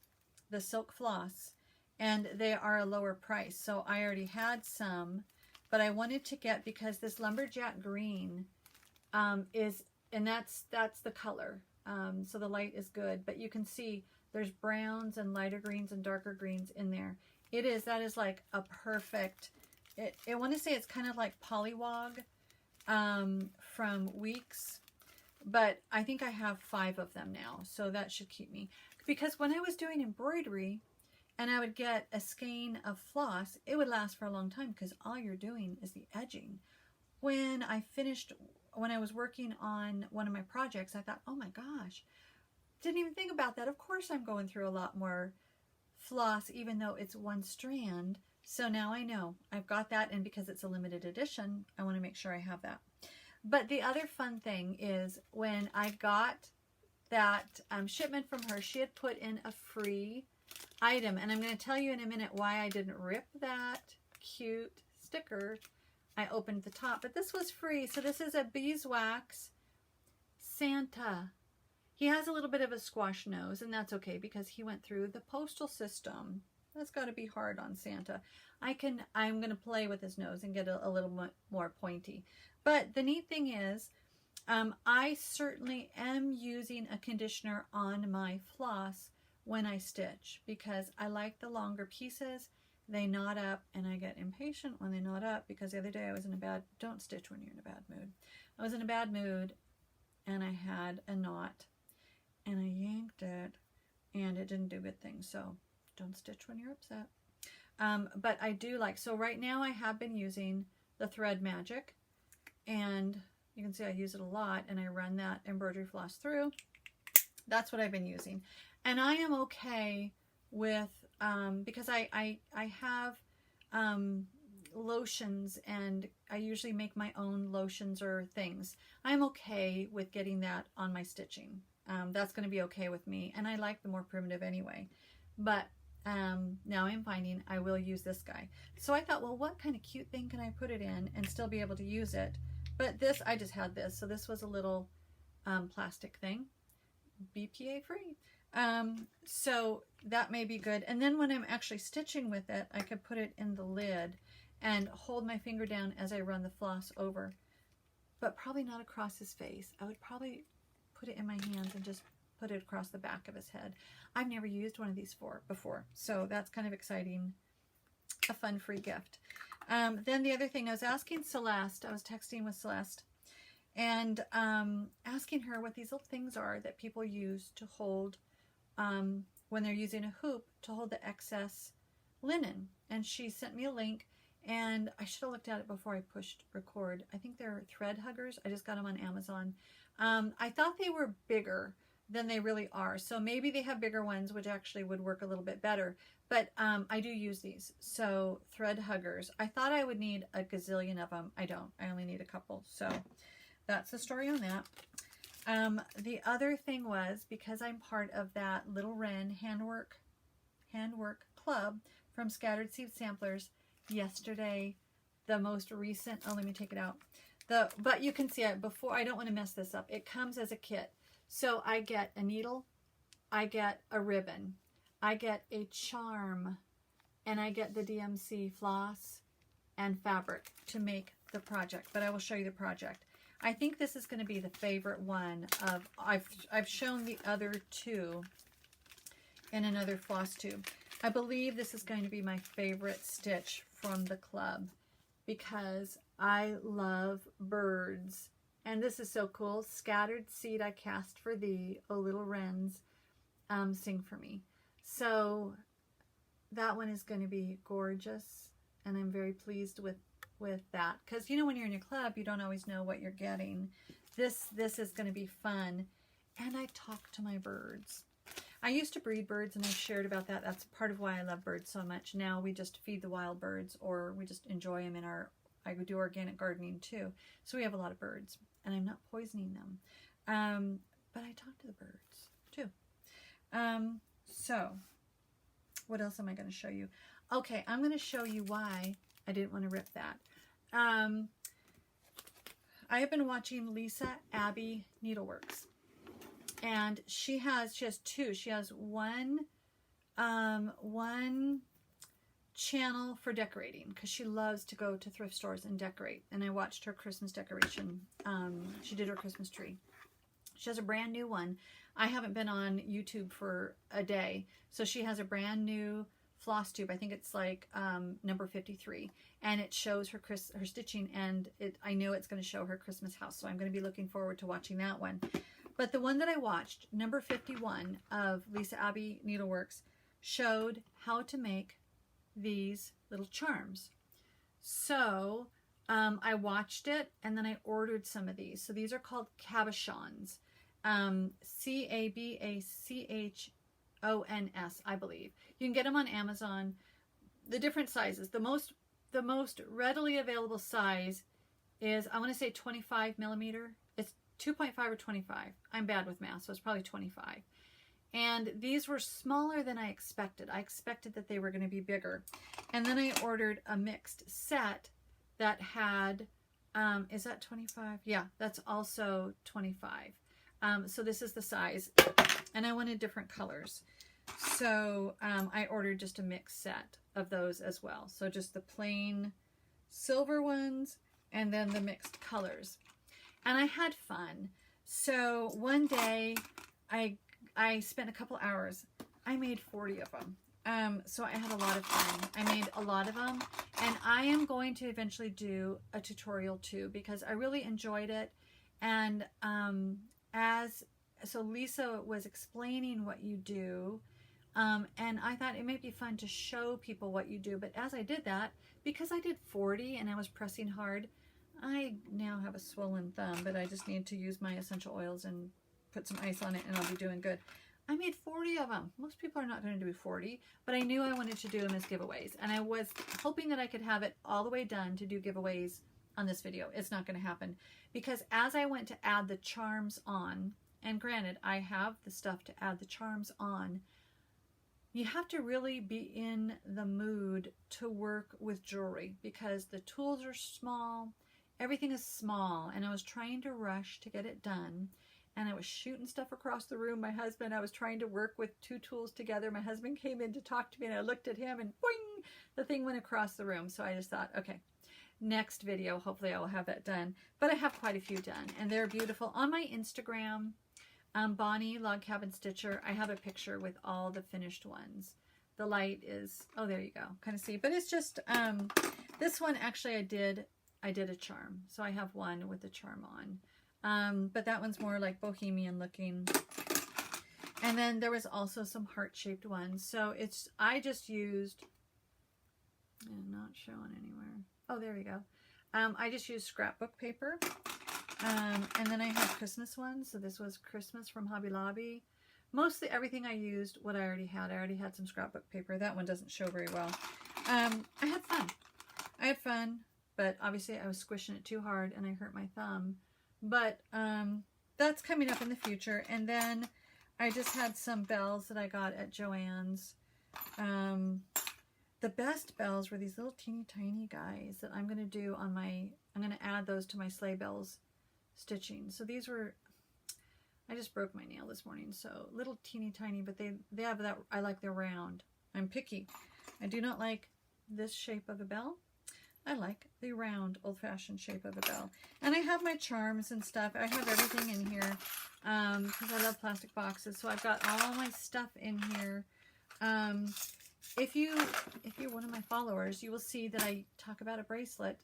the silk floss, and they are a lower price. So I already had some, but I wanted to get, because this lumberjack green is, and that's the color. So the light is good, but you can see there's browns and lighter greens and darker greens in there. That is like a perfect, I want to say it's kind of like Polywog from Weeks, but I think I have 5 of them now, so that should keep me. Because when I was doing embroidery and I would get a skein of floss, it would last for a long time because all you're doing is the edging. When I was working on one of my projects, I thought, oh my gosh, didn't even think about that. Of course I'm going through a lot more floss, even though it's one strand. So now I know I've got that, and because it's a limited edition, I want to make sure I have that. But the other fun thing is when I got that shipment from her, she had put in a free item, and I'm going to tell you in a minute why I didn't rip that cute sticker. I opened the top, but this was free. So this is a Beeswax Santa. He has a little bit of a squash nose, and that's okay because he went through the postal system. That's got to be hard on Santa. I'm going to play with his nose and get a little more pointy. But the neat thing is, I certainly am using a conditioner on my floss when I stitch because I like the longer pieces. They knot up, and I get impatient when they knot up because the other day I was in a bad, don't stitch when you're in a bad mood. I was in a bad mood, and I had a knot, and I yanked it, and it didn't do good things. So don't stitch when you're upset. But I do like, so right now I have been using the Thread Magic, and you can see I use it a lot, and I run that embroidery floss through. That's what I've been using. And I am okay with, because I have lotions, and I usually make my own lotions or things. I'm okay with getting that on my stitching. That's going to be okay with me, and I like the more primitive anyway. But now I'm finding I will use this guy. So I thought, well, what kind of cute thing can I put it in and still be able to use it? But this, I just had this. So this was a little plastic thing, BPA free. So that may be good. And then when I'm actually stitching with it, I could put it in the lid and hold my finger down as I run the floss over, but probably not across his face. I would probably put it in my hands and just put it across the back of his head. I've never used one of these before, so that's kind of exciting. A fun free gift. Then the other thing, I was asking Celeste, I was texting with Celeste, and asking her what these little things are that people use to hold when they're using a hoop to hold the excess linen. And she sent me a link, and I should have looked at it before I pushed record. I think they're thread huggers. I just got them on Amazon. I thought they were bigger than they really are, so maybe they have bigger ones, which actually would work a little bit better. But I do use these. So thread huggers. I thought I would need a gazillion of them. I don't. I only need a couple. So that's the story on that. The other thing was, because I'm part of that Little Wren handwork club from Scattered Seed Samplers, yesterday, the most recent, oh, let me take it out. But you can see it before, I don't want to mess this up. It comes as a kit. So I get a needle, I get a ribbon, I get a charm, and I get the DMC floss and fabric to make the project. But I will show you the project. I think this is going to be the favorite one of, I've shown the other two in another floss tube. I believe this is going to be my favorite stitch from the club because I love birds. And this is so cool. Scattered seed I cast for thee, O little wrens, sing for me. So that one is going to be gorgeous, and I'm very pleased with that, because you know, when you're in your club, you don't always know what you're getting. This is going to be fun. And I talk to my birds. I used to breed birds, and I've shared about that. That's part of why I love birds so much. Now we just feed the wild birds, or we just enjoy them in our, I do organic gardening too. So we have a lot of birds, and I'm not poisoning them. But I talk to the birds too. So what else am I going to show you? Okay, I'm going to show you why I didn't want to rip that. I have been watching Lisa Abbey Needleworks, and she has two. She has one channel for decorating, because she loves to go to thrift stores and decorate. And I watched her Christmas decoration. She did her Christmas tree. She has a brand new one. I haven't been on YouTube for a day, so she has a brand new FlossTube. I think it's like number 53, and it shows her stitching, and I know it's going to show her Christmas house, so I'm going to be looking forward to watching that one. But the one that I watched, number 51 of Lisa Abbey Needleworks, showed how to make these little charms. So I watched it, and then I ordered some of these. So these are called Cabochons, Cabachons, I believe. You can get them on Amazon. The different sizes. The most readily available size is, I want to say 25 millimeter. It's 2.5 or 25. I'm bad with math, so it's probably 25. And these were smaller than I expected. I expected that they were going to be bigger. And then I ordered a mixed set that had, is that 25? Yeah, that's also 25. So this is the size. And I wanted different colors. So I ordered just a mixed set of those as well. So just the plain silver ones and then the mixed colors. And I had fun. So one day I spent a couple hours. I made 40 of them. So I had a lot of fun. I made a lot of them. And I am going to eventually do a tutorial too, because I really enjoyed it. And so Lisa was explaining what you do, and I thought it might be fun to show people what you do. But as I did that, because I did 40 and I was pressing hard, I now have a swollen thumb, but I just need to use my essential oils and put some ice on it, and I'll be doing good. I made 40 of them. Most people are not going to do 40, but I knew I wanted to do them as giveaways. And I was hoping that I could have it all the way done to do giveaways on this video. It's not going to happen because as I went to add the charms on, and granted, I have the stuff to add the charms on, you have to really be in the mood to work with jewelry because the tools are small, everything is small, and I was trying to rush to get it done. And I was shooting stuff across the room. My husband, I was trying to work with two tools together. My husband came in to talk to me and I looked at him and boing, the thing went across the room. So I just thought, okay, next video, hopefully I will have that done. But I have quite a few done and they're beautiful. On my Instagram, Bonnie Log Cabin Stitcher, I have a picture with all the finished ones. The light is, oh, there you go. Kind of see, but it's just, this one actually I did a charm. So I have one with the charm on. But that one's more like bohemian looking. And then there was also some heart-shaped ones. So it's, I just used, and not showing anywhere. Oh, there we go. I just used scrapbook paper. And then I had Christmas ones. So this was Christmas from Hobby Lobby. Mostly everything I used, what I already had. I already had some scrapbook paper. That one doesn't show very well. I had fun, but obviously I was squishing it too hard and I hurt my thumb. But that's coming up in the future. And then I just had some bells that I got at Joann's. The best bells were these little teeny tiny guys that I'm going to do on my, I'm going to add those to my sleigh bells stitching. So these were, I just broke my nail this morning. So little teeny tiny, but they have that, I like their round. I'm picky. I do not like this shape of a bell. I like the round, old-fashioned shape of a bell. And I have my charms and stuff. I have everything in here because I love plastic boxes. So I've got all my stuff in here. If you're one of my followers, you will see that I talk about a bracelet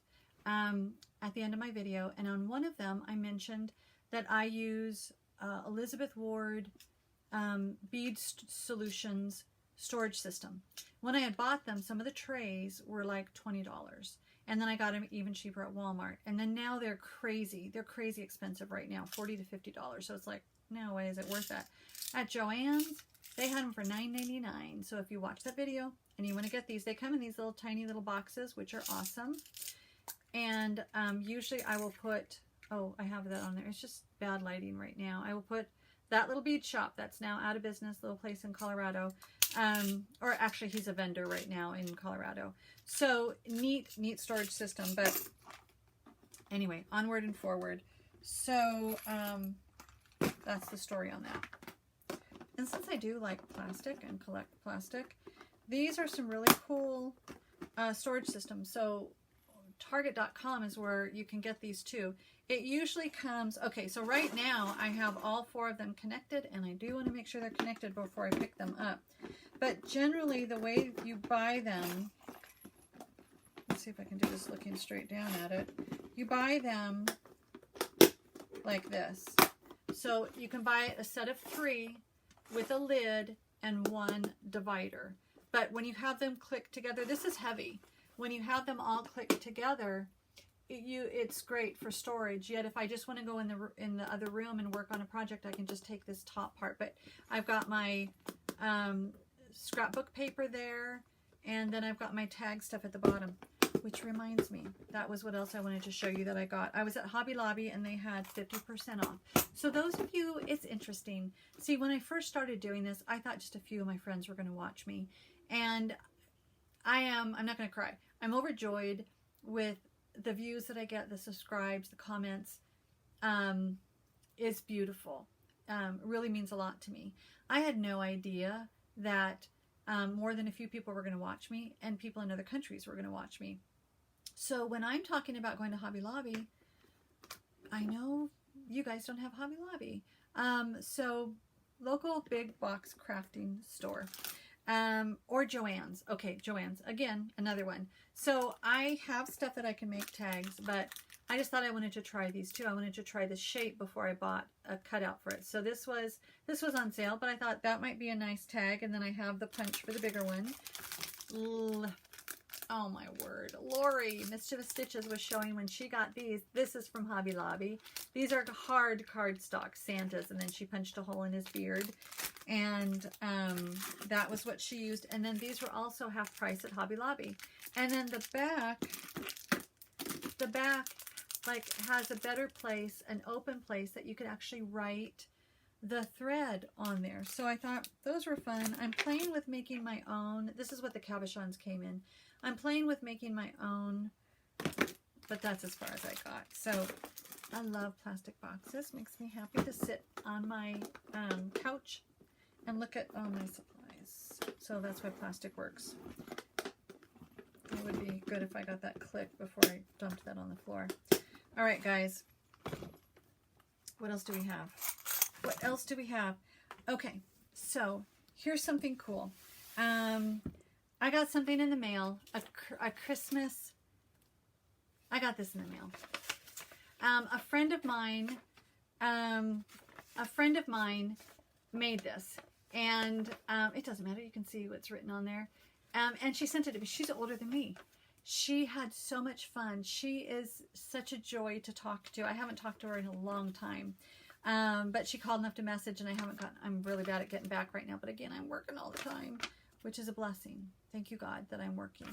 at the end of my video. And on one of them, I mentioned that I use Elizabeth Ward Bead Solutions storage system. When I had bought them, some of the trays were like $20. And then I got them even cheaper at Walmart. And then now they're crazy. They're crazy expensive right now, $40 to $50. So it's like, no way is it worth that. At Joann's, they had them for $9.99. So if you watch that video and you want to get these, they come in these little tiny little boxes, which are awesome. And usually I will put, oh, I have that on there. It's just bad lighting right now. I will put that little bead shop that's now out of business, little place in Colorado. Or actually he's a vendor right now in Colorado. So neat storage system. But anyway, onward and forward. So that's the story on that. And since I do like plastic and collect plastic, these are some really cool storage systems. So Target.com is where you can get these too. It usually comes, okay, so right now I have all 4 of them connected, and I do want to make sure they're connected before I pick them up. But generally the way you buy them, let's see if I can do this looking straight down at it. You buy them like this. So you can buy a set of 3 with a lid and 1 divider. But when you have them clicked together, this is heavy. When you have them all clicked together, it's great for storage. Yet if I just want to go in the other room and work on a project, I can just take this top part. But I've got my scrapbook paper there, and then I've got my tag stuff at the bottom. Which reminds me, that was what else I wanted to show you that I got. I was at Hobby Lobby and they had 50% off. So those of you, it's interesting. See, when I first started doing this, I thought just a few of my friends were going to watch me. And I'm not going to cry. I'm overjoyed with the views that I get, the subscribes, the comments. It's beautiful. Really means a lot to me. I had no idea that more than a few people were going to watch me, and people in other countries were going to watch me. So when I'm talking about going to Hobby Lobby, I know you guys don't have Hobby Lobby. So local big box crafting store. Or Joann's. Okay, Joann's. Again, another one. So I have stuff that I can make tags, but I just thought I wanted to try these too. I wanted to try the shape before I bought a cutout for it. So this was on sale, but I thought that might be a nice tag. And then I have the punch for the bigger one. Oh my word. Lori, Mischievous Stitches, was showing when she got these. This is from Hobby Lobby. These are hard cardstock Santas, and then she punched a hole in his beard. And that was what she used. And then these were also half price at Hobby Lobby. And then the back like has a better place, an open place that you could actually write the thread on there. So I thought those were fun. I'm playing with making my own. This is what the Cabochons came in. I'm playing with making my own, but that's as far as I got. So I love plastic boxes. Makes me happy to sit on my couch and look at all my supplies. So that's why plastic works. It would be good if I got that click before I dumped that on the floor. All right, guys. What else do we have? What else do we have? Okay, so here's something cool. I got something in the mail. A Christmas. I got this in the mail. A friend of mine made this, and it doesn't matter. You can see what's written on there. And she sent it to me. She's older than me. She had so much fun. She is such a joy to talk to. I haven't talked to her in a long time. But she called enough to message, and I'm really bad at getting back right now. But again, I'm working all the time, which is a blessing. Thank you, God, that I'm working.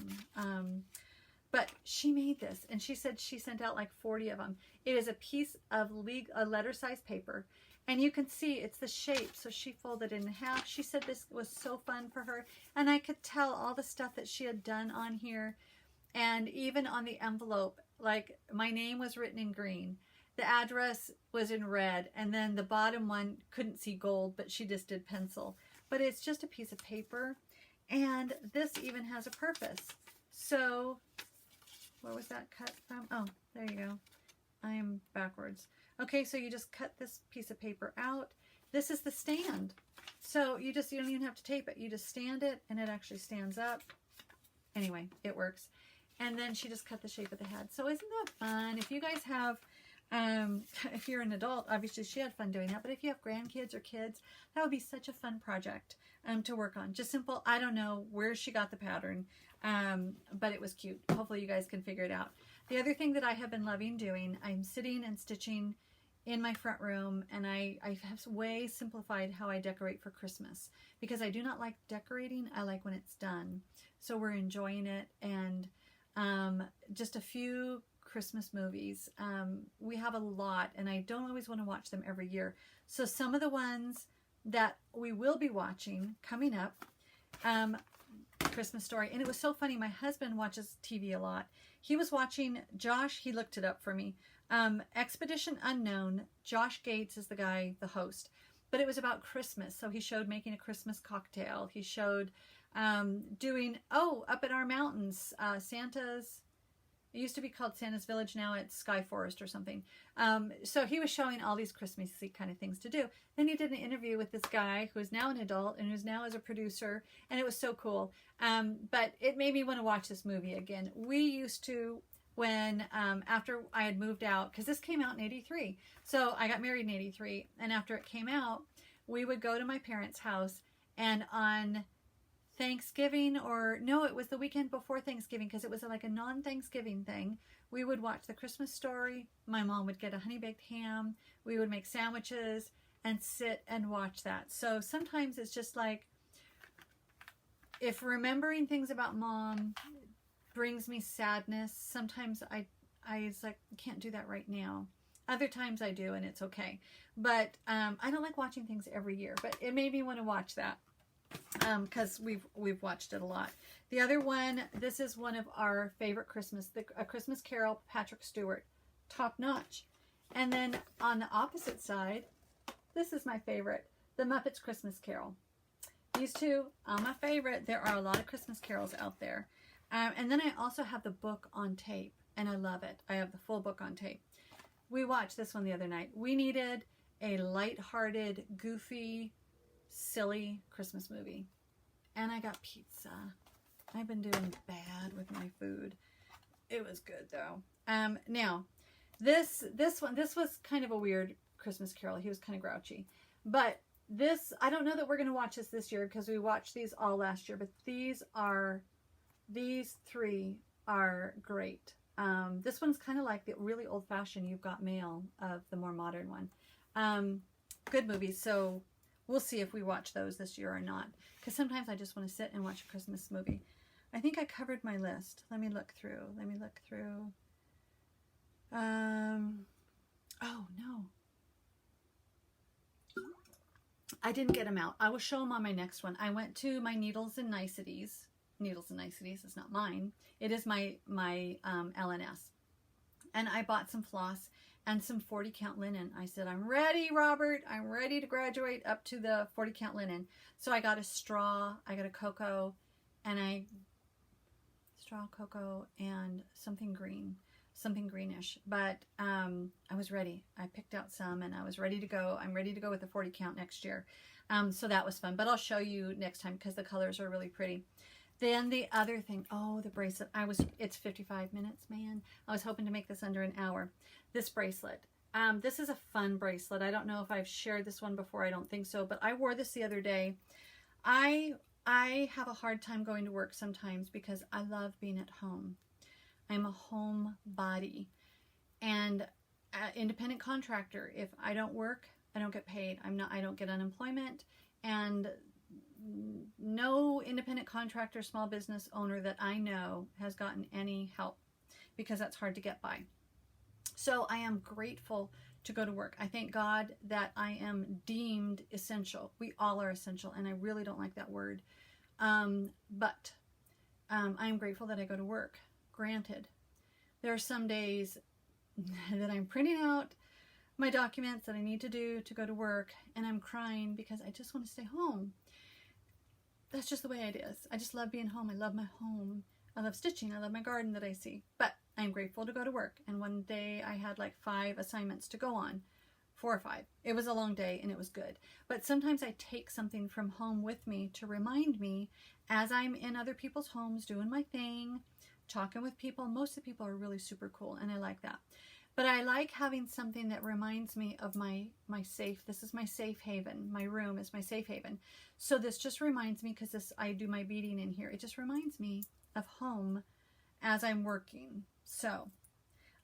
But she made this, and she said she sent out like 40 of them. It is a piece of a letter-size paper, and you can see it's the shape. So she folded it in half. She said this was so fun for her, and I could tell all the stuff that she had done on here, and even on the envelope, like my name was written in green. The address was in red, and then the bottom one couldn't see gold, but she just did pencil. But it's just a piece of paper, and this even has a purpose. So, where was that cut from? Oh, there you go. I am backwards. Okay, so you just cut this piece of paper out. This is the stand. So you don't even have to tape it. You just stand it, and it actually stands up. Anyway, it works. And then she just cut the shape of the head. So isn't that fun? If you guys have... if you're an adult, obviously she had fun doing that, but if you have grandkids or kids, that would be such a fun project to work on. Just simple. I don't know where she got the pattern, but it was cute. Hopefully you guys can figure it out. The other thing that I have been loving doing, I'm sitting and stitching in my front room, and I have way simplified how I decorate for Christmas, because I do not like decorating. I like when it's done. So we're enjoying it, and just a few Christmas movies. We have a lot, and I don't always want to watch them every year. So some of the ones that we will be watching coming up, Christmas Story. And it was so funny. My husband watches TV a lot. He was watching Josh. He looked it up for me. Expedition Unknown. Josh Gates is the guy, the host. But it was about Christmas. So he showed making a Christmas cocktail. He showed doing, up at our mountains, Santa's. It used to be called Santa's Village. Now it's Sky Forest or something. So he was showing all these Christmassy kind of things to do. Then he did an interview with this guy who is now an adult and who's now as a producer. And it was so cool. But it made me want to watch this movie again. We used to, when, after I had moved out, because this came out in '83. So I got married in '83. And after it came out, we would go to my parents' house, and on Thanksgiving, or no, it was the weekend before Thanksgiving, because it was like a non-Thanksgiving thing, we would watch The Christmas Story. My mom would get a honey baked ham. We would make sandwiches and sit and watch that. So sometimes it's just like, if remembering things about Mom brings me sadness, sometimes I like, can't do that right now. Other times I do, and it's okay. But I don't like watching things every year, but it made me want to watch that. Because we've watched it a lot. The other one, this is one of our favorite Christmas, A Christmas Carol, Patrick Stewart, top notch. And then on the opposite side, this is my favorite, The Muppets Christmas Carol. These two are my favorite. There are a lot of Christmas carols out there. And then I also have the book on tape, and I love it. I have the full book on tape. We watched this one the other night. We needed a lighthearted, goofy, silly Christmas movie, and I got pizza. I've been doing bad with my food. It was good though. Now this was kind of a weird Christmas Carol. He was kind of grouchy, but this, I don't know that we're going to watch this year, because we watched these all last year, but these three are great. This one's kind of like the really old-fashioned You've Got Mail of the more modern one. Good movies. So we'll see if we watch those this year or not. Because sometimes I just want to sit and watch a Christmas movie. I think I covered my list. Let me look through. Oh, no. I didn't get them out. I will show them on my next one. I went to my Needles and Niceties. Needles and Niceties is not mine. It is my LNS. And I bought some floss and some 40 count linen. I said, I'm ready, Robert. I'm ready to graduate up to the 40 count linen. So I got a straw, I got a cocoa, and straw, cocoa, and something green, something greenish. But I was ready. I picked out some and I was ready to go. I'm ready to go with the 40 count next year. So that was fun, but I'll show you next time because the colors are really pretty. Then the other thing, oh, the bracelet. It's 55 minutes, man. I was hoping to make this under an hour. This bracelet. This is a fun bracelet. I don't know if I've shared this one before. I don't think so, but I wore this the other day. I have a hard time going to work sometimes because I love being at home. I'm a homebody and independent contractor. If I don't work, I don't get paid. I don't get unemployment, and no independent contractor, small business owner that I know has gotten any help because that's hard to get by. So I am grateful to go to work. I thank God that I am deemed essential. We all are essential, and I really don't like that word. But I am grateful that I go to work. Granted, there are some days that I'm printing out my documents that I need to do to go to work, and I'm crying because I just want to stay home. That's just the way it is. I just love being home. I love my home. I love stitching. I love my garden that I see. But I'm grateful to go to work. And one day I had like 5 assignments to go on. 4 or 5. It was a long day and it was good. But sometimes I take something from home with me to remind me as I'm in other people's homes doing my thing, talking with people. Most of the people are really super cool and I like that. But I like having something that reminds me of my safe. This is my safe haven. My room is my safe haven. So this just reminds me, because I do my beading in here. It just reminds me of home as I'm working. So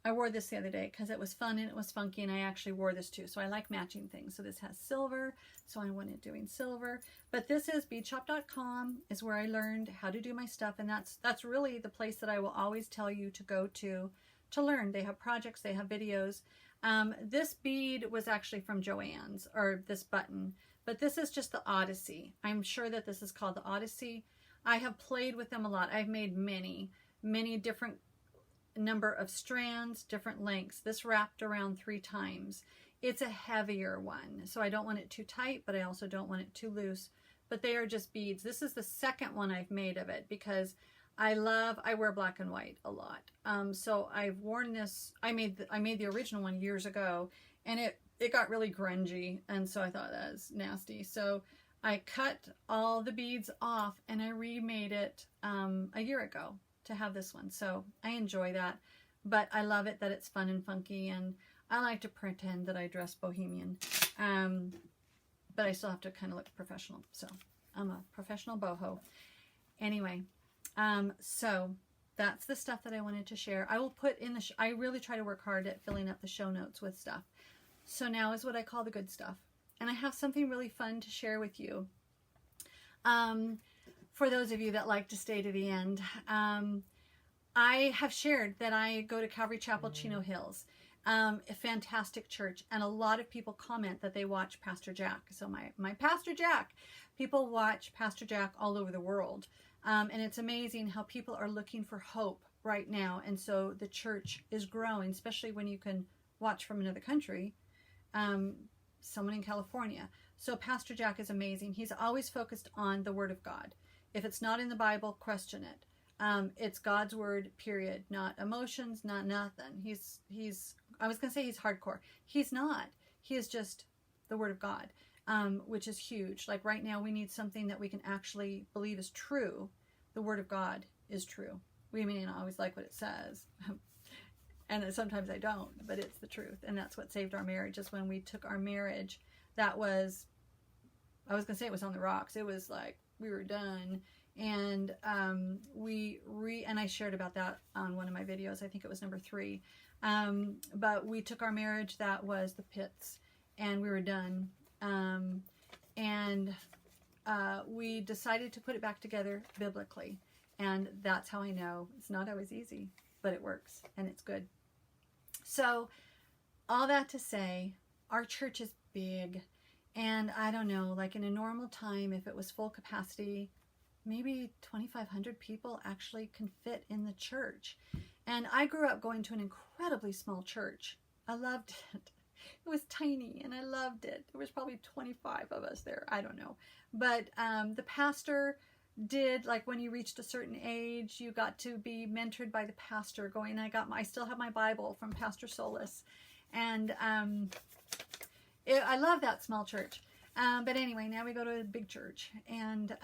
I wore this the other day because it was fun and it was funky, and I actually wore this too. So I like matching things. So this has silver, so I wanted doing silver. But this is beadshop.com is where I learned how to do my stuff, and that's really the place that I will always tell you to go to learn. They have projects, they have videos. This bead was actually from Joann's, or this button, but this is just the Odyssey. I'm sure that this is called the Odyssey. I have played with them a lot. I've made many different number of strands, different lengths. This wrapped around 3 times. It's a heavier one, so I don't want it too tight, but I also don't want it too loose. But they are just beads. This is the second one I've made of it because I wear black and white a lot. So I've worn this. I made the original one years ago, and it got really grungy, and so I thought that was nasty. So I cut all the beads off and I remade it a year ago to have this one. So I enjoy that, but I love it that it's fun and funky, and I like to pretend that I dress bohemian, but I still have to kind of look professional. So I'm a professional boho. Anyway. So that's the stuff that I wanted to share. I will put in I really try to work hard at filling up the show notes with stuff. So now is what I call the good stuff. And I have something really fun to share with you. For those of you that like to stay to the end, I have shared that I go to Calvary Chapel, Chino Hills, a fantastic church. And a lot of people comment that they watch Pastor Jack. So my Pastor Jack, people watch Pastor Jack all over the world. And it's amazing how people are looking for hope right now. And so the church is growing, especially when you can watch from another country, someone in California. So Pastor Jack is amazing. He's always focused on the Word of God. If it's not in the Bible, question it. It's God's Word, period. Not emotions, not nothing. I was going to say he's hardcore. He's not. He is just the Word of God. Which is huge. Like right now, we need something that we can actually believe is true. The Word of God is true. We may not always like what it says, and sometimes I don't, but it's the truth. And that's what saved our marriage, is when we took our marriage. That was, I was going to say it was on the rocks. It was like we were done. And and I shared about that on one of my videos. I think it was number 3. But we took our marriage, that was the pits, and we were done. And we decided to put it back together biblically. And that's how I know it's not always easy, but it works and it's good. So all that to say, our church is big. And I don't know, like in a normal time, if it was full capacity, maybe 2,500 people actually can fit in the church. And I grew up going to an incredibly small church. I loved it. It was tiny and I loved it. There was probably 25 of us there. I don't know. But the pastor did, like when you reached a certain age, you got to be mentored by the pastor going, I still have my Bible from Pastor Solis. And I love that small church. But anyway, now we go to a big church. And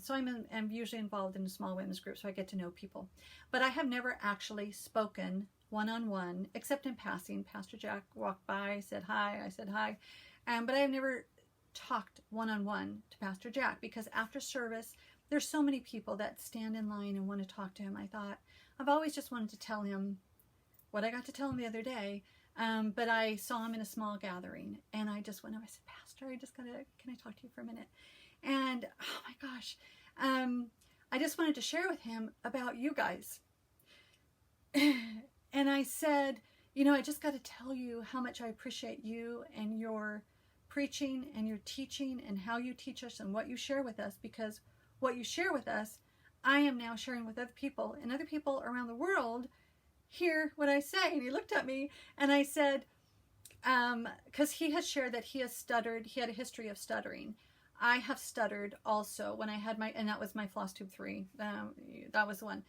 so I'm usually involved in a small women's group, so I get to know people. But I have never actually spoken one-on-one, except in passing. Pastor Jack walked by, said hi, I said hi. But I have never talked one-on-one to Pastor Jack, because after service, there's so many people that stand in line and want to talk to him. I thought, I've always just wanted to tell him what I got to tell him the other day. But I saw him in a small gathering, and I just went up. I said, Pastor, can I talk to you for a minute? And oh my gosh, I just wanted to share with him about you guys. And I said, I just got to tell you how much I appreciate you and your preaching and your teaching and how you teach us and what you share with us, because what you share with us, I am now sharing with other people, and other people around the world hear what I say. And he looked at me and I said, because he has shared that he has stuttered. He had a history of stuttering. I have stuttered also when I had and that was my FlossTube 3. That was the one.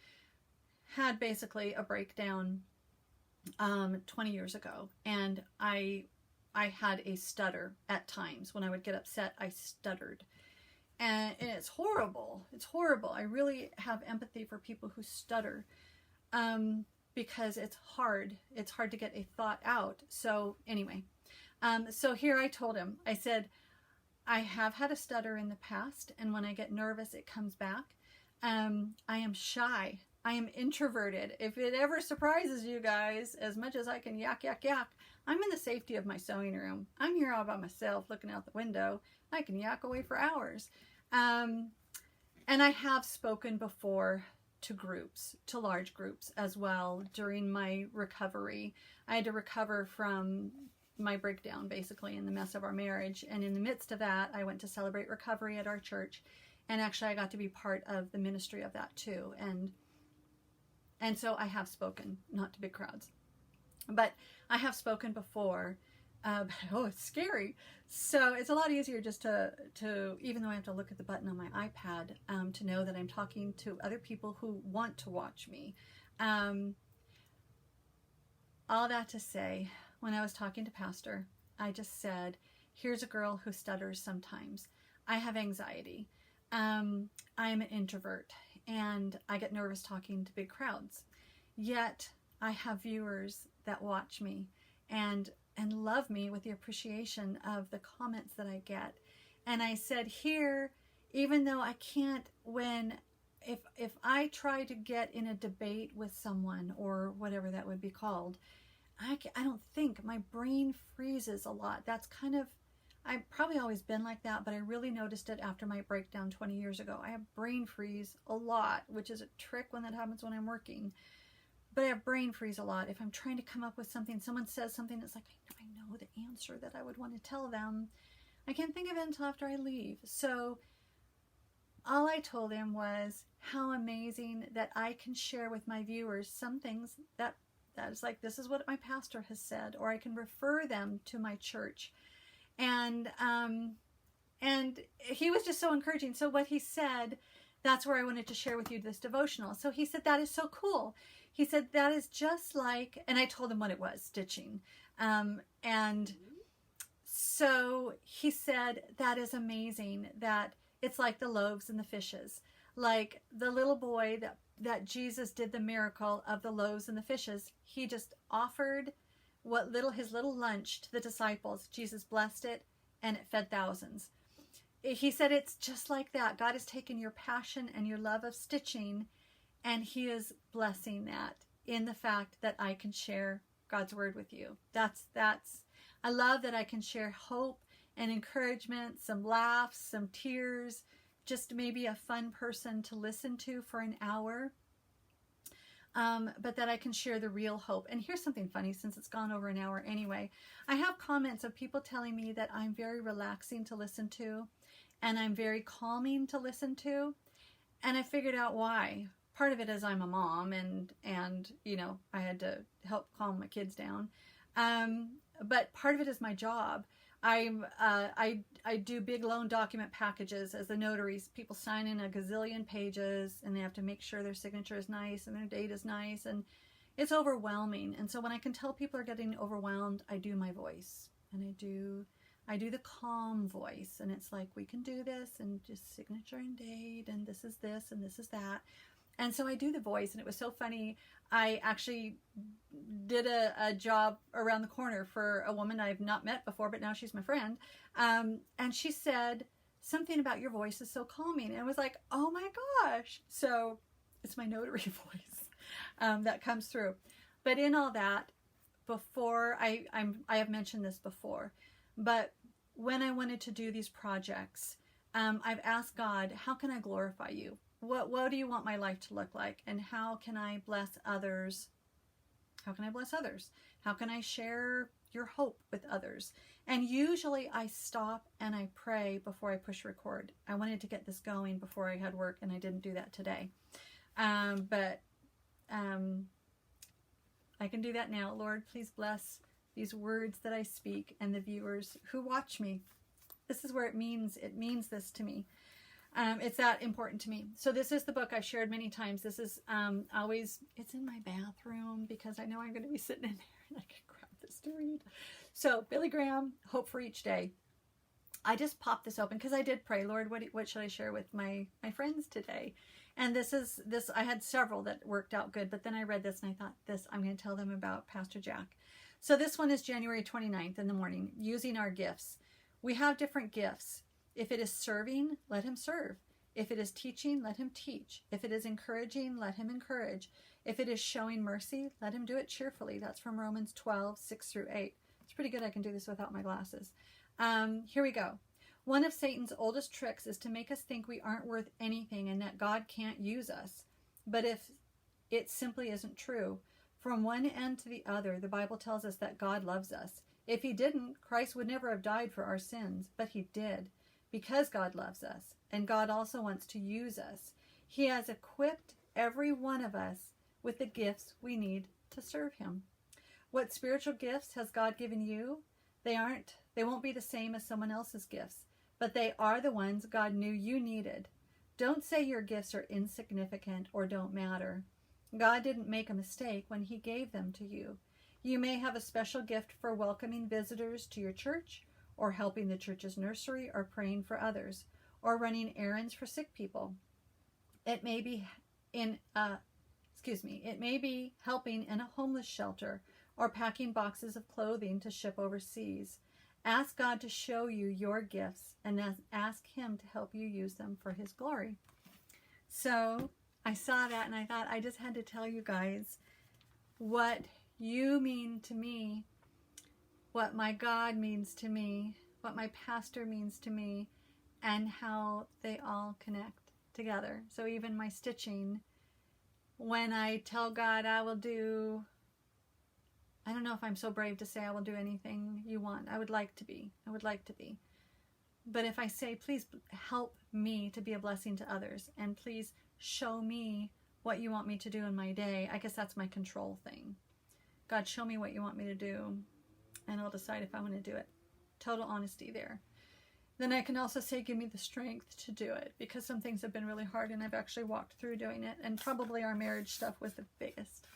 Had basically a breakdown 20 years ago. And I had a stutter at times. When I would get upset, I stuttered. And it's horrible. It's horrible. I really have empathy for people who stutter. Because it's hard. It's hard to get a thought out. So anyway, so here I told him, I said, I have had a stutter in the past, and when I get nervous, it comes back. I am shy. I am introverted. If it ever surprises you guys, as much as I can yak, yak, yak, I'm in the safety of my sewing room. I'm here all by myself looking out the window. I can yak away for hours. And I have spoken before to groups, to large groups as well during my recovery. I had to recover from my breakdown, basically, in the mess of our marriage. And in the midst of that, I went to celebrate recovery at our church. And actually, I got to be part of the ministry of that too. And so I have spoken, not to big crowds, but I have spoken before. Oh, it's scary. So it's a lot easier just to, even though I have to look at the button on my iPad, to know that I'm talking to other people who want to watch me. All that to say, when I was talking to Pastor, I just said, here's a girl who stutters sometimes. I have anxiety. I'm an introvert, and I get nervous talking to big crowds. Yet I have viewers that watch me and love me with the appreciation of the comments that I get. And I said, here, even though I can't, if I try to get in a debate with someone, or whatever that would be called, I don't think, my brain freezes a lot. That's kind of, I've probably always been like that, but I really noticed it after my breakdown 20 years ago. I have brain freeze a lot, which is a trick when that happens when I'm working. But I have brain freeze a lot. If I'm trying to come up with something, someone says something that's like, I know the answer that I would want to tell them. I can't think of it until after I leave. So all I told him was how amazing that I can share with my viewers some things that is like, this is what my pastor has said, or I can refer them to my church. And he was just so encouraging. So what he said, that's where I wanted to share with you this devotional. So he said, that is so cool. He said, that is just like, and I told him what it was, stitching. And so he said, that is amazing, that it's like the loaves and the fishes. Like the little boy that Jesus did the miracle of the loaves and the fishes. He just offered his little lunch to the disciples. Jesus blessed it, and it fed thousands. He said, it's just like that. God has taken your passion and your love of stitching, and he is blessing that in the fact that I can share God's word with you. I love that I can share hope and encouragement, some laughs, some tears, just maybe a fun person to listen to for an hour. But that I can share the real hope. And here's something funny, since it's gone over an hour anyway. I have comments of people telling me that I'm very relaxing to listen to, and I'm very calming to listen to. And I figured out why. Part of it is I'm a mom, and you know, I had to help calm my kids down. But part of it is my job. I do big loan document packages as the notaries. People sign in a gazillion pages, and they have to make sure their signature is nice and their date is nice, and it's overwhelming. And so when I can tell people are getting overwhelmed, I do my voice, and I do the calm voice, and it's like, we can do this, and just signature and date, and this is this and this is that. And so I do the voice, and it was so funny. I actually did a job around the corner for a woman I've not met before, but now she's my friend. And she said something about, your voice is so calming. And I was like, oh my gosh. So it's my notary voice that comes through. But in all that, before, I have mentioned this before, but when I wanted to do these projects, I've asked God, how can I glorify you? What do you want my life to look like? And how can I bless others? How can I bless others? How can I share your hope with others? And usually I stop and I pray before I push record. I wanted to get this going before I had work, and I didn't do that today. But I can do that now. Lord, please bless these words that I speak and the viewers who watch me. This is where it means this to me. It's that important to me. So this is the book I've shared many times. This is it's in my bathroom because I know I'm going to be sitting in there and I can grab this to read. So Billy Graham, Hope for Each Day. I just popped this open because I did pray, Lord, what should I share with my friends today? And this I had several that worked out good, but then I read this and I thought, I'm going to tell them about Pastor Jack. So this one is January 29th in the morning, using our gifts. We have different gifts. If it is serving, let him serve. If it is teaching, let him teach. If it is encouraging, let him encourage. If it is showing mercy, let him do it cheerfully. That's from Romans 12, 6 through 8. It's pretty good. I can do this without my glasses. Here we go. One of Satan's oldest tricks is to make us think we aren't worth anything and that God can't use us. But if it simply isn't true, from one end to the other, the Bible tells us that God loves us. If he didn't, Christ would never have died for our sins, but he did. Because God loves us, and God also wants to use us, he has equipped every one of us with the gifts we need to serve him. What spiritual gifts has God given you? They won't be the same as someone else's gifts, but they are the ones God knew you needed. Don't say your gifts are insignificant or don't matter. God didn't make a mistake when he gave them to you. You may have a special gift for welcoming visitors to your church, or helping the church's nursery, or praying for others, or running errands for sick people. It may be helping in a homeless shelter, or packing boxes of clothing to ship overseas. Ask God to show you your gifts, and ask him to help you use them for his glory. So I saw that and I thought I just had to tell you guys what you mean to me, what my God means to me, what my pastor means to me, and how they all connect together. So even my stitching, when I tell God I will do, I don't know if I'm so brave to say I will do anything you want. I would like to be. But if I say, please help me to be a blessing to others, and please show me what you want me to do in my day, I guess that's my control thing. God, show me what you want me to do, and I'll decide if I want to do it. Total honesty there. Then I can also say, give me the strength to do it, because some things have been really hard and I've actually walked through doing it. And probably our marriage stuff was the biggest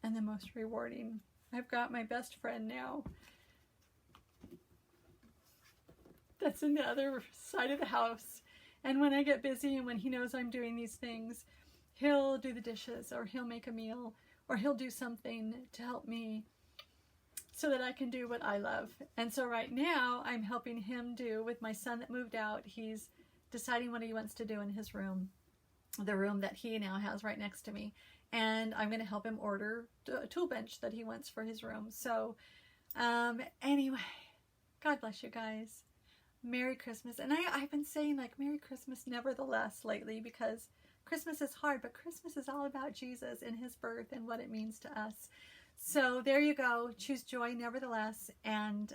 and the most rewarding. I've got my best friend now that's in the other side of the house. And when I get busy and when he knows I'm doing these things, he'll do the dishes, or he'll make a meal, or he'll do something to help me so that I can do what I love. And so right now I'm helping him do with my son that moved out. He's deciding what he wants to do in his room, the room that he now has right next to me. And I'm going to help him order a tool bench that he wants for his room. So anyway, God bless you guys. Merry Christmas. And I've been saying like Merry Christmas nevertheless lately, because Christmas is hard, but Christmas is all about Jesus and his birth and what it means to us. So there you go. Choose joy nevertheless. And